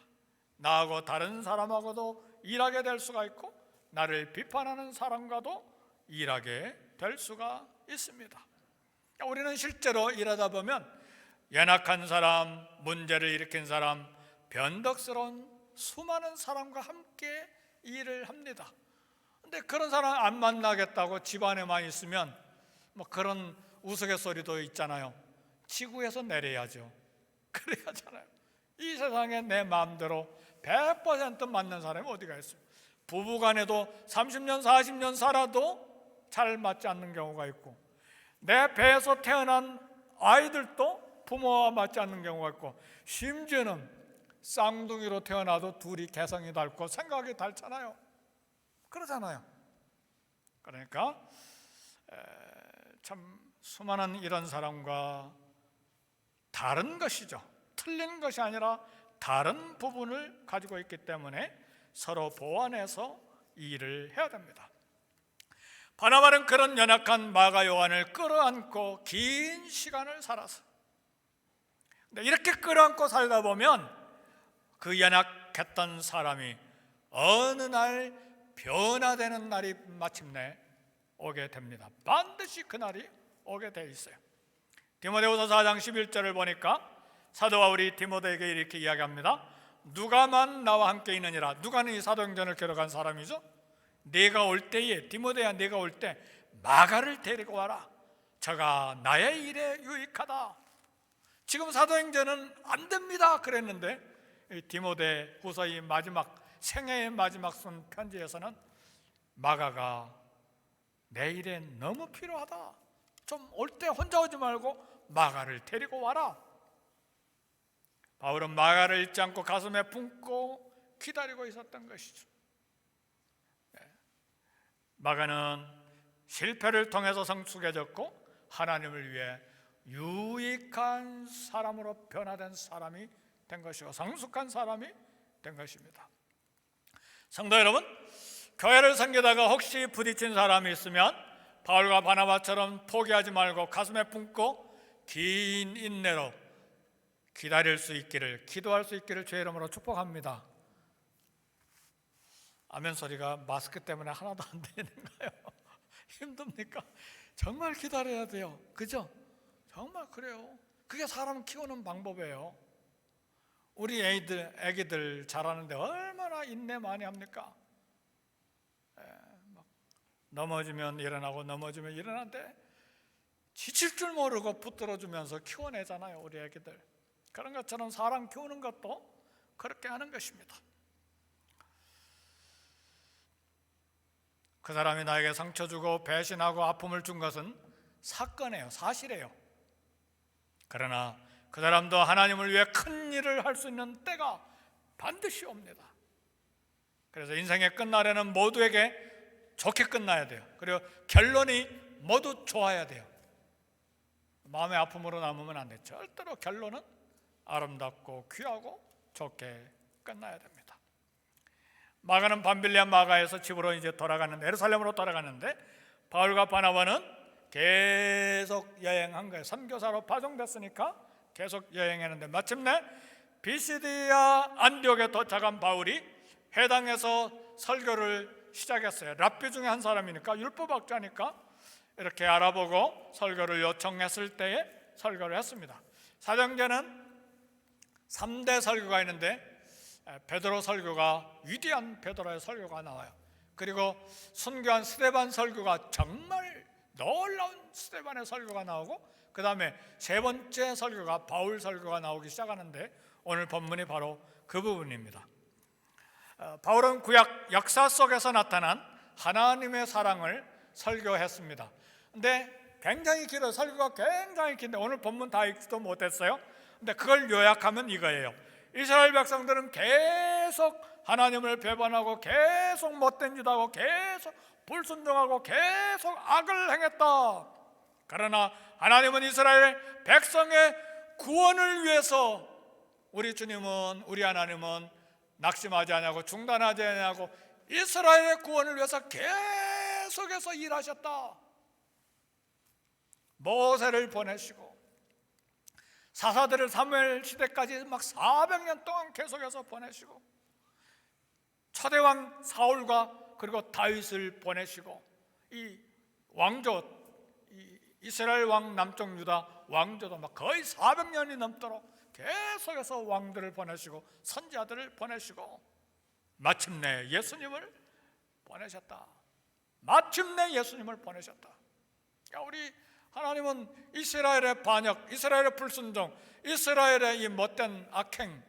[SPEAKER 1] 나하고 다른 사람하고도 일하게 될 수가 있고 나를 비판하는 사람과도 일하게 될 수가 있습니다. 우리는 실제로 일하다 보면 연약한 사람, 문제를 일으킨 사람, 변덕스러운 수많은 사람과 함께 일을 합니다. 근데 그런 사람 안 만나겠다고 집안에만 있으면 뭐 그런 우스갯소리도 있잖아요. 지구에서 내려야죠. 그래야잖아요. 이 세상에 내 마음대로 100% 맞는 사람이 어디가 있어요? 부부간에도 30년, 40년 살아도 잘 맞지 않는 경우가 있고, 내 배에서 태어난 아이들도 부모와 맞지 않는 경우가 있고, 심지어는 쌍둥이로 태어나도 둘이 개성이 닳고 생각이 닳잖아요. 그러잖아요. 그러니까 참 수많은 이런 사람과 다른 것이죠. 틀린 것이 아니라 다른 부분을 가지고 있기 때문에 서로 보완해서 일을 해야 됩니다. 바나바는 그런 연약한 마가 요한을 끌어안고 긴 시간을 살았어. 근데 이렇게 끌어안고 살다 보면 그 연약했던 사람이 어느 날 변화되는 날이 마침내 오게 됩니다. 반드시 그 날이 오게 돼 있어요. 디모데후서 4장 11절을 보니까 사도 바울이 디모데에게 이렇게 이야기합니다. 누가만 나와 함께 있느니라. 누가는 이 사도행전을 기록한 사람이죠. 네가 올 때에, 디모데야, 네가 올 때 마가를 데리고 와라. 저가 나의 일에 유익하다. 지금 사도행전은 안 됩니다 그랬는데 디모데 후서의 마지막 생애의 마지막 쓴 편지에서는 마가가 내 일에 너무 필요하다. 좀 올 때 혼자 오지 말고 마가를 데리고 와라. 바울은 마가를 잊지 않고 가슴에 품고 기다리고 있었던 것이죠. 마가는 실패를 통해서 성숙해졌고 하나님을 위해 유익한 사람으로 변화된 사람이 된 것이고 성숙한 사람이 된 것입니다. 성도 여러분, 교회를 섬기다가 혹시 부딪힌 사람이 있으면 바울과 바나바처럼 포기하지 말고 가슴에 품고 긴 인내로 기다릴 수 있기를, 기도할 수 있기를 주의 이름으로 축복합니다. 아멘 소리가 마스크 때문에 하나도 안 되는가요? 힘듭니까? 정말 기다려야 돼요. 그죠? 정말 그래요. 그게 사람 키우는 방법이에요. 우리 애기들 자라는데 얼마나 인내 많이 합니까? 넘어지면 일어나고 넘어지면 일어나는데 지칠 줄 모르고 붙들어주면서 키워내잖아요, 우리 애기들. 그런 것처럼 사람 키우는 것도 그렇게 하는 것입니다. 그 사람이 나에게 상처 주고 배신하고 아픔을 준 것은 사건이에요, 사실이에요. 그러나 그 사람도 하나님을 위해 큰 일을 할 수 있는 때가 반드시 옵니다. 그래서 인생의 끝날에는 모두에게 좋게 끝나야 돼요. 그리고 결론이 모두 좋아야 돼요. 마음의 아픔으로 남으면 안 돼요. 절대로 결론은 아름답고 귀하고 좋게 끝나야 됩니다. 마가는 밤빌리아 마가에서 집으로 이제 돌아가는데, 예루살렘으로 돌아가는데 바울과 바나바는 계속 여행한 거예요. 선교사로 파송됐으니까 계속 여행했는데 마침내 비시디아 안디옥에 도착한 바울이 회당에서 설교를 시작했어요. 랍비 중에 한 사람이니까, 율법학자니까 이렇게 알아보고 설교를 요청했을 때에 설교를 했습니다. 사도행전은 3대 설교가 있는데 베드로 설교가, 위대한 베드로의 설교가 나와요. 그리고 순교한 스데반 설교가, 정말 놀라운 스데반의 설교가 나오고, 그 다음에 세 번째 설교가 바울 설교가 나오기 시작하는데 오늘 본문이 바로 그 부분입니다. 바울은 구약 역사 속에서 나타난 하나님의 사랑을 설교했습니다. 근데 굉장히 길어요. 설교가 굉장히 긴데 오늘 본문 다 읽지도 못했어요. 근데 그걸 요약하면 이거예요. 이스라엘 백성들은 계속 하나님을 배반하고 계속 못된 짓 하고 계속 불순종하고 계속 악을 행했다. 그러나 하나님은 이스라엘 백성의 구원을 위해서, 우리 주님은, 우리 하나님은 낙심하지 않냐고 중단하지 않냐고 이스라엘의 구원을 위해서 계속해서 일하셨다. 모세를 보내시고 사사들을 사무엘 시대까지 막 400년 동안 계속해서 보내시고 초대왕 사울과 그리고 다윗을 보내시고 이 왕조, 이 이스라엘 왕 남쪽 유다 왕조도 막 거의 400년이 넘도록 계속해서 왕들을 보내시고 선지자들을 보내시고 마침내 예수님을 보내셨다. 마침내 예수님을 보내셨다. 그러니까 우리 하나님은 이스라엘의 반역, 이스라엘의 불순종, 이스라엘의 이 못된 악행,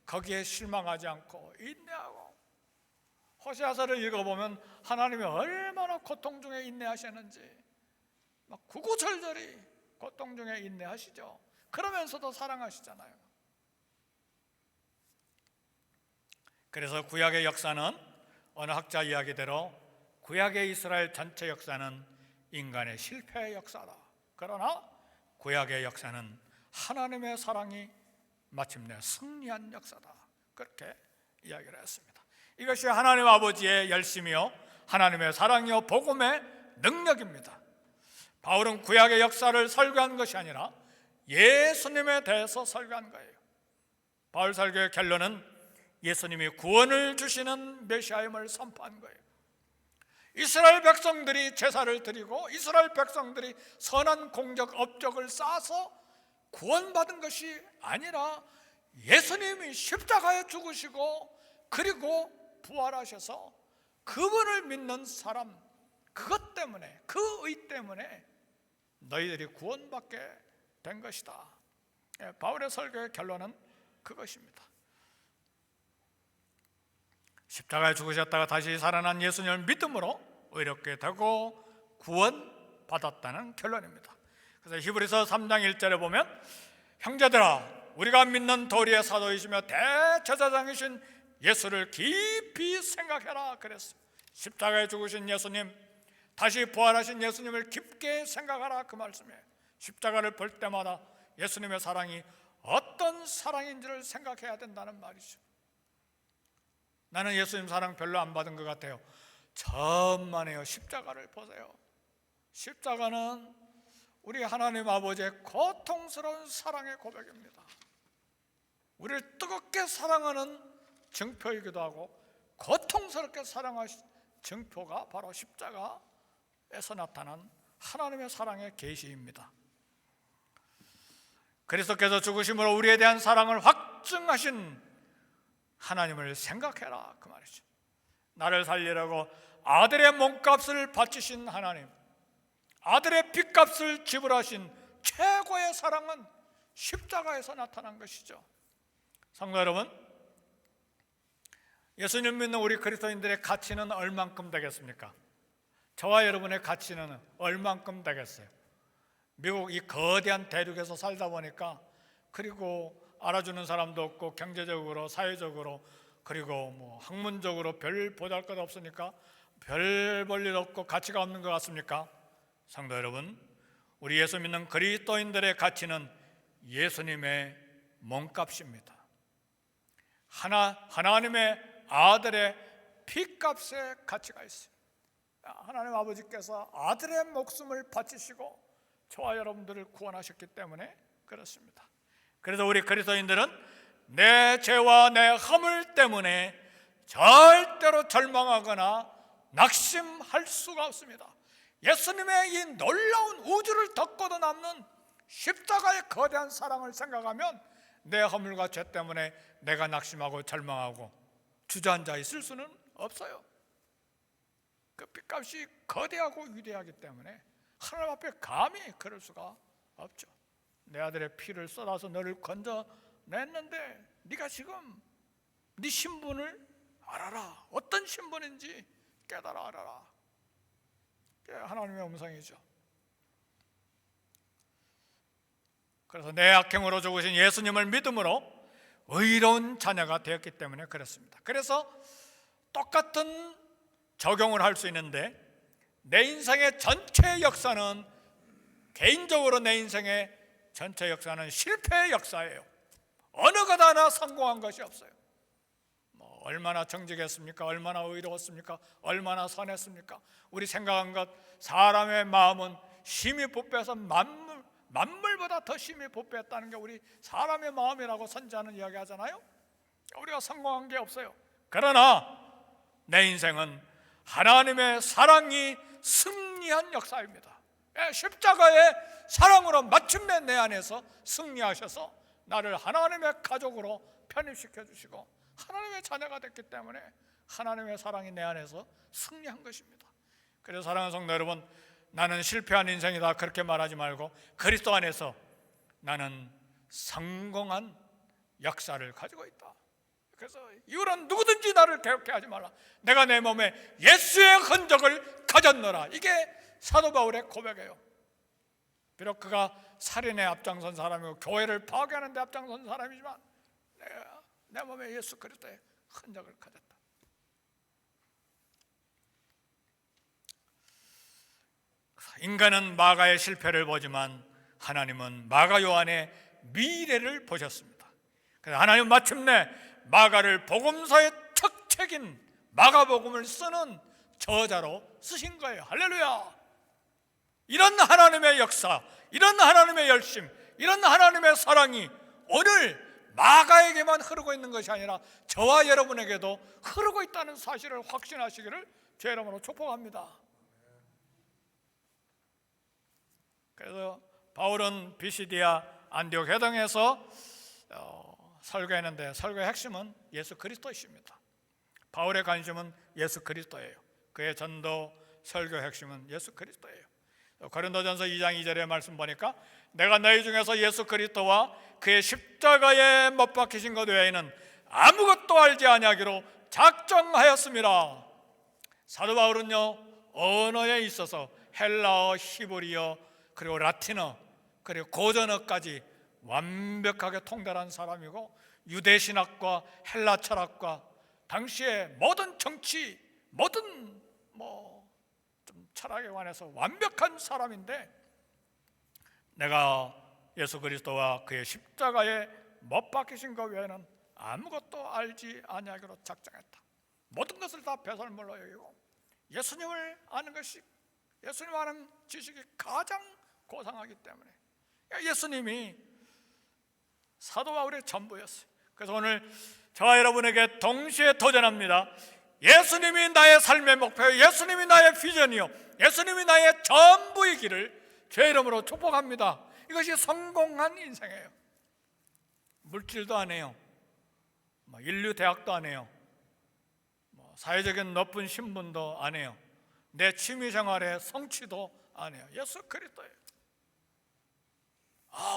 [SPEAKER 1] 거기에 실망하지 않고 인내하고, 호세아서를 읽어보면 하나님이 얼마나 고통 중에 인내하셨는지, 막 구구절절히 고통 중에 인내하시죠. 그러면서도 사랑하시잖아요. 그래서 구약의 역사는 어느 학자 이야기대로 구약의 이스라엘 전체 역사는 인간의 실패의 역사다. 그러나 구약의 역사는 하나님의 사랑이 마침내 승리한 역사다. 그렇게 이야기를 했습니다. 이것이 하나님 아버지의 열심이요 하나님의 사랑이요 복음의 능력입니다. 바울은 구약의 역사를 설교한 것이 아니라 예수님에 대해서 설교한 거예요. 바울 설교의 결론은 예수님이 구원을 주시는 메시아임을 선포한 거예요. 이스라엘 백성들이 제사를 드리고 이스라엘 백성들이 선한 공적 업적을 쌓아서 구원받은 것이 아니라 예수님이 십자가에 죽으시고 그리고 부활하셔서 그분을 믿는 사람, 그것 때문에, 그 의 때문에 너희들이 구원받게 된 것이다. 바울의 설교의 결론은 그것입니다. 십자가에 죽으셨다가 다시 살아난 예수님을 믿음으로 의롭게 되고 구원받았다는 결론입니다. 그래서 히브리서 3장 1절에 보면 형제들아 우리가 믿는 도리의 사도이시며 대제사장이신 예수를 깊이 생각해라 그랬어요. 십자가에 죽으신 예수님, 다시 부활하신 예수님을 깊게 생각하라 그 말씀이에요. 십자가를 볼 때마다 예수님의 사랑이 어떤 사랑인지를 생각해야 된다는 말이죠. 나는 예수님 사랑 별로 안 받은 것 같아요. 천만에요. 십자가를 보세요. 십자가는 우리 하나님 아버지의 고통스러운 사랑의 고백입니다. 우리를 뜨겁게 사랑하는 증표이기도 하고 고통스럽게 사랑하신 증표가 바로 십자가에서 나타난 하나님의 사랑의 계시입니다. 그리스도께서 죽으심으로 우리에 대한 사랑을 확증하신 하나님을 생각해라 그 말이죠. 나를 살리려고 아들의 몸값을 바치신 하나님, 아들의 핏값을 지불하신 최고의 사랑은 십자가에서 나타난 것이죠. 성도 여러분, 예수님 믿는 우리 그리스도인들의 가치는 얼만큼 되겠습니까? 저와 여러분의 가치는 얼만큼 되겠어요? 미국 이 거대한 대륙에서 살다 보니까, 그리고 알아주는 사람도 없고 경제적으로 사회적으로 그리고 뭐 학문적으로 별 보잘것 없으니까 별 볼 일 없고 가치가 없는 것 같습니까? 성도 여러분, 우리 예수 믿는 그리스도인들의 가치는 예수님의 몸값입니다. 하나님의 아들의 피값의 가치가 있어요. 하나님 아버지께서 아들의 목숨을 바치시고 저와 여러분들을 구원하셨기 때문에 그렇습니다. 그래서 우리 그리스도인들은 내 죄와 내 허물 때문에 절대로 절망하거나 낙심할 수가 없습니다. 예수님의 이 놀라운 우주를 덮고도 남는 십자가의 거대한 사랑을 생각하면 내 허물과 죄 때문에 내가 낙심하고 절망하고 주저앉아 있을 수는 없어요. 그 핏값이 거대하고 위대하기 때문에 하나님 앞에 감히 그럴 수가 없죠. 내 아들의 피를 쏟아서 너를 건져냈는데 네가 지금 네 신분을 알아라. 어떤 신분인지 깨달아 알아라. 그게 하나님의 음성이죠. 그래서 내 악행으로 죽으신 예수님을 믿음으로 의로운 자녀가 되었기 때문에 그렇습니다. 그래서 똑같은 적용을 할 수 있는데, 내 인생의 전체 역사는, 개인적으로 내 인생의 전체 역사는 실패의 역사예요. 어느 것 하나 성공한 것이 없어요. 얼마나 정직했습니까? 얼마나 의로웠습니까? 얼마나 선했습니까? 우리 생각한 것, 사람의 마음은 심히 부패해서 만물보다 더 심히 부패했다는 게 우리 사람의 마음이라고 선지자는 이야기하잖아요. 우리가 성공한 게 없어요. 그러나 내 인생은 하나님의 사랑이 승리한 역사입니다. 십자가의 사랑으로 마침내 내 안에서 승리하셔서 나를 하나님의 가족으로 편입시켜 주시고 하나님의 자녀가 됐기 때문에 하나님의 사랑이 내 안에서 승리한 것입니다. 그래서 사랑하는 성도 여러분, 나는 실패한 인생이다 그렇게 말하지 말고 그리스도 안에서 나는 성공한 역사를 가지고 있다. 그래서 이유는 누구든지 나를 괴롭게 하지 말라. 내가 내 몸에 예수의 흔적을 가졌노라. 이게 사도 바울의 고백이에요. 비록 그가 살인에 앞장선 사람이고 교회를 파괴하는 데 앞장선 사람이지만 내 몸에 예수 그리스도의 흔적을 가졌다. 인간은 마가의 실패를 보지만 하나님은 마가 요한의 미래를 보셨습니다. 그래서 하나님은 마침내 마가를 복음서의 척책인 마가복음을 쓰는 저자로 쓰신 거예요. 할렐루야. 이런 하나님의 역사, 이런 하나님의 열심, 이런 하나님의 사랑이 오늘 마가에게만 흐르고 있는 것이 아니라 저와 여러분에게도 흐르고 있다는 사실을 확신하시기를 제 이름으로 축복합니다. 그래서 바울은 비시디아 안디옥 회당에서 설교했는데 설교의 핵심은 예수 그리스도이십니다. 바울의 관심은 예수 그리스도예요. 그의 전도 설교 핵심은 예수 그리스도예요. 고린도전서 2장 2절의 말씀 보니까 내가 너희 중에서 예수 그리스도와 그의 십자가에 못 박히신 것 외에는 아무것도 알지 아니하기로 작정하였습니다. 사도 바울은요, 언어에 있어서 헬라어, 히브리어, 그리고 라틴어 그리고 고전어까지 완벽하게 통달한 사람이고 유대 신학과 헬라 철학과 당시의 모든 정치, 모든 좀 철학에 관해서 완벽한 사람인데 내가 예수 그리스도와 그의 십자가에 못 박히신 것 외에는 아무것도 알지 아니하기로 작정했다. 모든 것을 다 배설물로 여기고 예수님을 아는 것이, 예수님 아는 지식이 가장 고상하기 때문에 예수님이 사도 바울의 전부였어요. 그래서 오늘 저와 여러분에게 동시에 도전합니다. 예수님이 나의 삶의 목표요, 예수님이 나의 비전이요, 예수님이 나의 전부이기를 주의 이름으로 축복합니다. 이것이 성공한 인생이에요. 물질도 안 해요, 인류 대학도 안 해요, 사회적인 높은 신분도 안 해요, 내 취미생활의 성취도 안 해요. 예수 그리스도예요.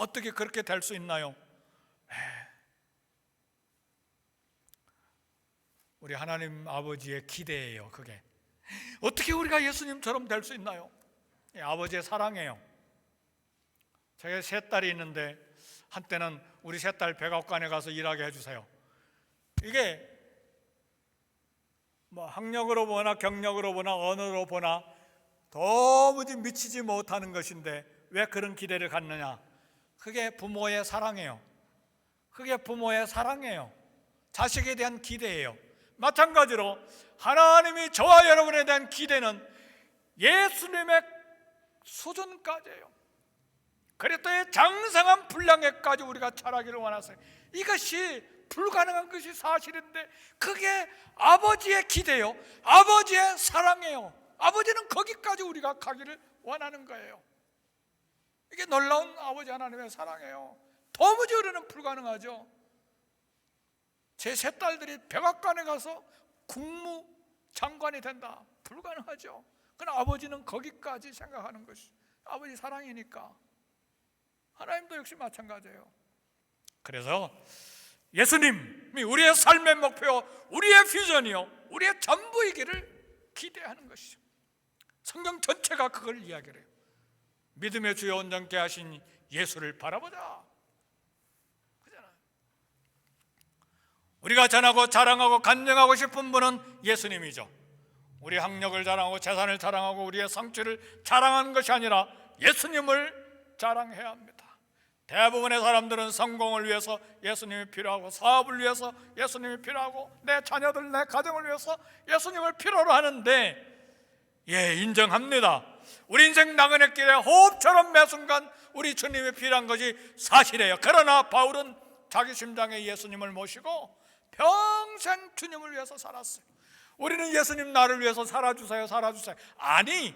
[SPEAKER 1] 어떻게 그렇게 될 수 있나요? 우리 하나님 아버지의 기대예요. 그게 어떻게 우리가 예수님처럼 될 수 있나요? 아버지의 사랑이에요. 제가 세 딸이 있는데 한때는 우리 세 딸 백악관에 가서 일하게 해주세요. 이게 학력으로 보나 경력으로 보나 언어로 보나 도무지 미치지 못하는 것인데 왜 그런 기대를 갖느냐? 그게 부모의 사랑이에요. 그게 부모의 사랑이에요. 자식에 대한 기대예요. 마찬가지로 하나님이 저와 여러분에 대한 기대는 예수님의 수준까지예요. 그리스도의 장성한 분량에까지 우리가 자라기를 원하세요. 이것이 불가능한 것이 사실인데 그게 아버지의 기대요, 아버지의 사랑이에요. 아버지는 거기까지 우리가 가기를 원하는 거예요. 이게 놀라운 아버지 하나님의 사랑이에요. 도무지 우리는 불가능하죠. 제 세 딸들이 백악관에 가서 국무장관이 된다, 불가능하죠. 그러나 아버지는 거기까지 생각하는 것이 아버지 사랑이니까. 하나님도 역시 마찬가지예요. 그래서 예수님이 우리의 삶의 목표, 우리의 비전이요, 우리의 전부이기를 기대하는 것이죠. 성경 전체가 그걸 이야기를 해요. 믿음의 주여 온전케 하신 예수를 바라보자. 그잖아요. 우리가 전하고 자랑하고 간증하고 싶은 분은 예수님이죠. 우리 학력을 자랑하고 재산을 자랑하고 우리의 성취를 자랑하는 것이 아니라 예수님을 자랑해야 합니다. 대부분의 사람들은 성공을 위해서 예수님이 필요하고 사업을 위해서 예수님이 필요하고 내 자녀들, 내 가정을 위해서 예수님을 필요로 하는데, 인정합니다. 우리 인생 나그네 길에 호흡처럼 매 순간 우리 주님이 필요한 것이 사실이에요. 그러나 바울은 자기 심장에 예수님을 모시고 평생 주님을 위해서 살았어요. 우리는 예수님 나를 위해서 살아주세요, 살아주세요. 아니,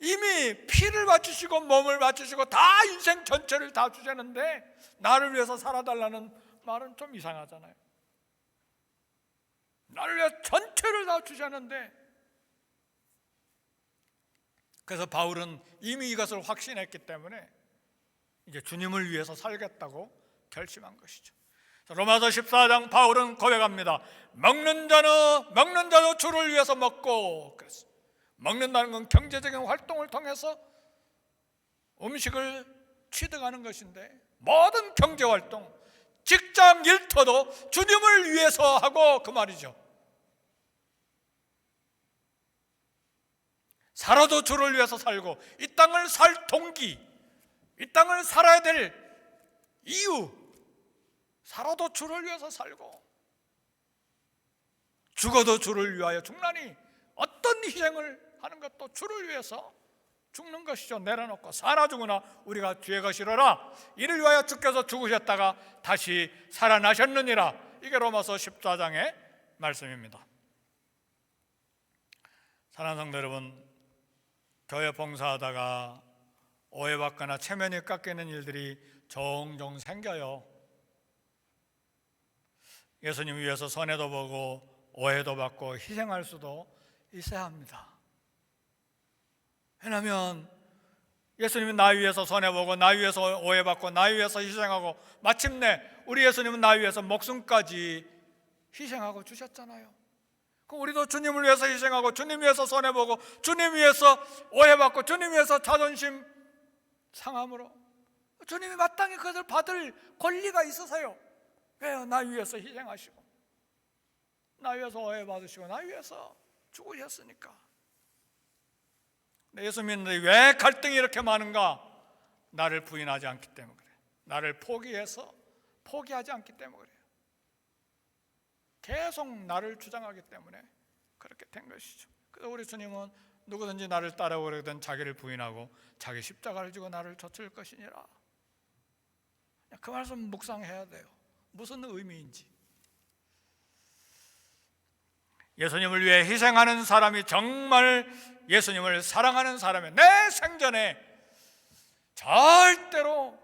[SPEAKER 1] 이미 피를 바치시고 몸을 바치시고 다 인생 전체를 다 주셨는데 나를 위해서 살아달라는 말은 좀 이상하잖아요. 나를 위해 전체를 다 주셨는데, 그래서 바울은 이미 이것을 확신했기 때문에 이제 주님을 위해서 살겠다고 결심한 것이죠. 로마서 14장 바울은 고백합니다. 먹는 자도 주를 위해서 먹고, 그래서 먹는다는 건 경제적인 활동을 통해서 음식을 취득하는 것인데 모든 경제활동, 직장 일터도 주님을 위해서 하고 그 말이죠. 살아도 주를 위해서 살고, 이 땅을 살 동기, 이 땅을 살아야 될 이유, 살아도 주를 위해서 살고 죽어도 주를 위하여 죽나니 어떤 희생을 하는 것도 주를 위해서 죽는 것이죠. 내려놓고 사나 죽으나 우리가 주의 것이로라. 이를 위하여 주께서 죽으셨다가 다시 살아나셨느니라. 이게 로마서 14장의 말씀입니다. 사랑하는 성도 여러분, 교회 봉사하다가 오해받거나 체면이 깎이는 일들이 종종 생겨요. 예수님 위해서 손해도 보고 오해도 받고 희생할 수도 있어야 합니다. 왜냐하면 예수님은 나 위해서 손해보고 나 위해서 오해받고 나 위해서 희생하고 마침내 우리 예수님은 나 위해서 목숨까지 희생하고 주셨잖아요. 그럼 우리도 주님을 위해서 희생하고 주님 위해서 손해보고 주님 위해서 오해받고 주님 위해서 자존심 상함으로 주님이 마땅히 그것을 받을 권리가 있어서요. 왜요? 나 위해서 희생하시고, 나 위해서 오해 받으시고, 나 위해서 죽으셨으니까. 예수 믿는데 왜 갈등이 이렇게 많은가? 나를 부인하지 않기 때문에 그래. 나를 포기하지 않기 때문에 그래요. 계속 나를 주장하기 때문에 그렇게 된 것이죠. 그래서 우리 주님은 누구든지 나를 따라오려거든 자기를 부인하고 자기 십자가를 지고 나를 좇을 것이니라. 그 말씀 묵상해야 돼요. 무슨 의미인지. 예수님을 위해 희생하는 사람이 정말 예수님을 사랑하는 사람이에요. 내 생전에 절대로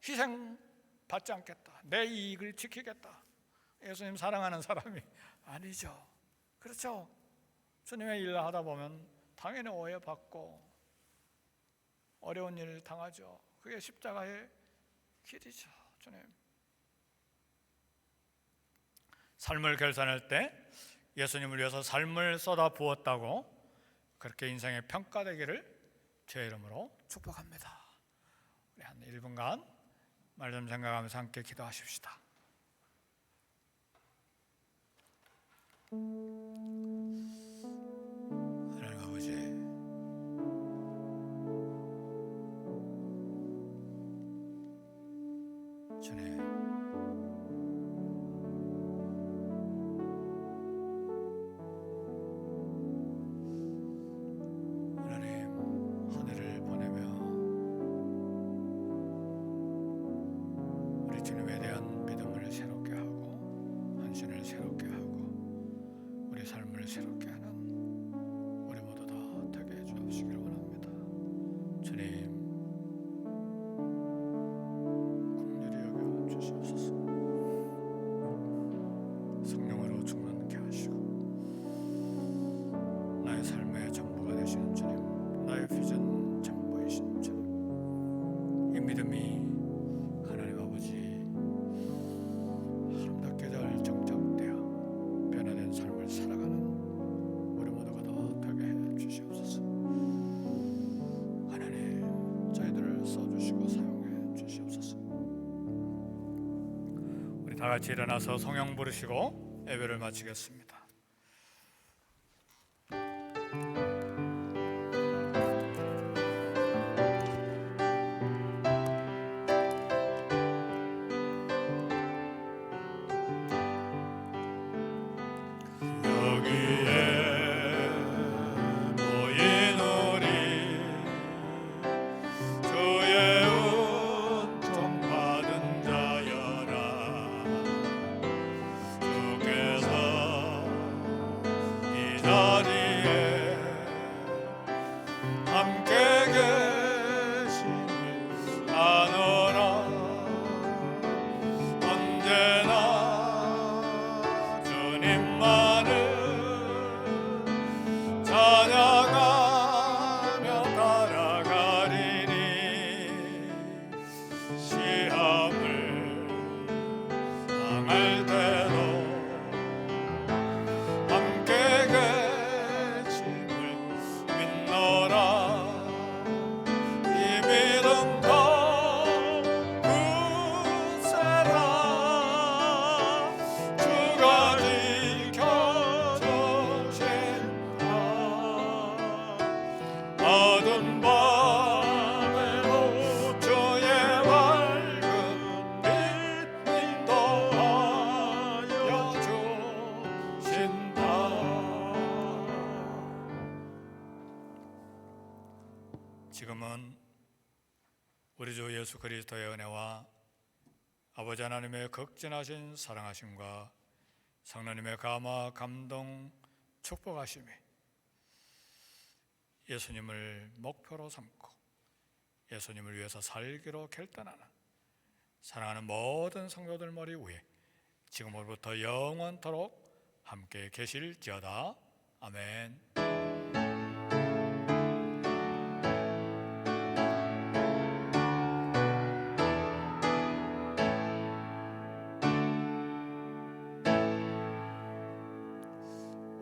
[SPEAKER 1] 희생받지 않겠다, 내 이익을 지키겠다, 예수님 사랑하는 사람이 아니죠. 그렇죠? 주님의 일을 하다 보면 당연히 오해받고 어려운 일을 당하죠. 그게 십자가의 길이죠. 주님 삶을 결산할 때 예수님을 위해서 삶을 쏟아 부었다고 그렇게 인생의 평가되기를 주의 이름으로 축복합니다. 우리 한 1분간 말씀 생각하면서 함께 기도하십시다. 하나님 아버지, 주님, 하나님 한 해를 보내며 우리 주님에 대한 믿음을 새롭게 하고 헌신을 새롭게 하고 우리 삶을 새롭게 하는 우리 모두 다 되게 해주시기를 원합니다. 주님, 긍휼히 여겨 주시옵소서. 성령으로 충만케 하시고 나의 삶의 전부가 되시는 주님, 나의 비전 전부이신 주님, 이 믿음이 하나님 아버지 아름답게 잘 정착되어 변화된 삶을 살아가는 우리 모두가 더 되게 해 주시옵소서. 하나님, 저희들을 써주시고 사용해 주시옵소서. 우리 다 같이 일어나서 성령 부르시고 예배를 마치겠습니다. 여기에 모인 우리 주의 은총 받은 자여라. 주께서 이 자리에 함께 계심을 아노라. 언제나 주님만을 찬양하며 따라가리니 시험을 당할 때도 함께 계심을 믿노라. 이 믿음 더 굳세라. 주가 지켜주신다. 어두운 밤에도 주의 밝은 빛 인도하여 주신다. 지금은 우리 주 예수 그리스도의 은혜와 아버지 하나님의 극진하신 사랑하심과 성령님의 감화 감동 축복하심이 예수님을 목표로 삼고 예수님을 위해서 살기로 결단하는 사랑하는 모든 성도들 머리 위에 지금으로부터 영원토록 함께 계실지어다. 아멘.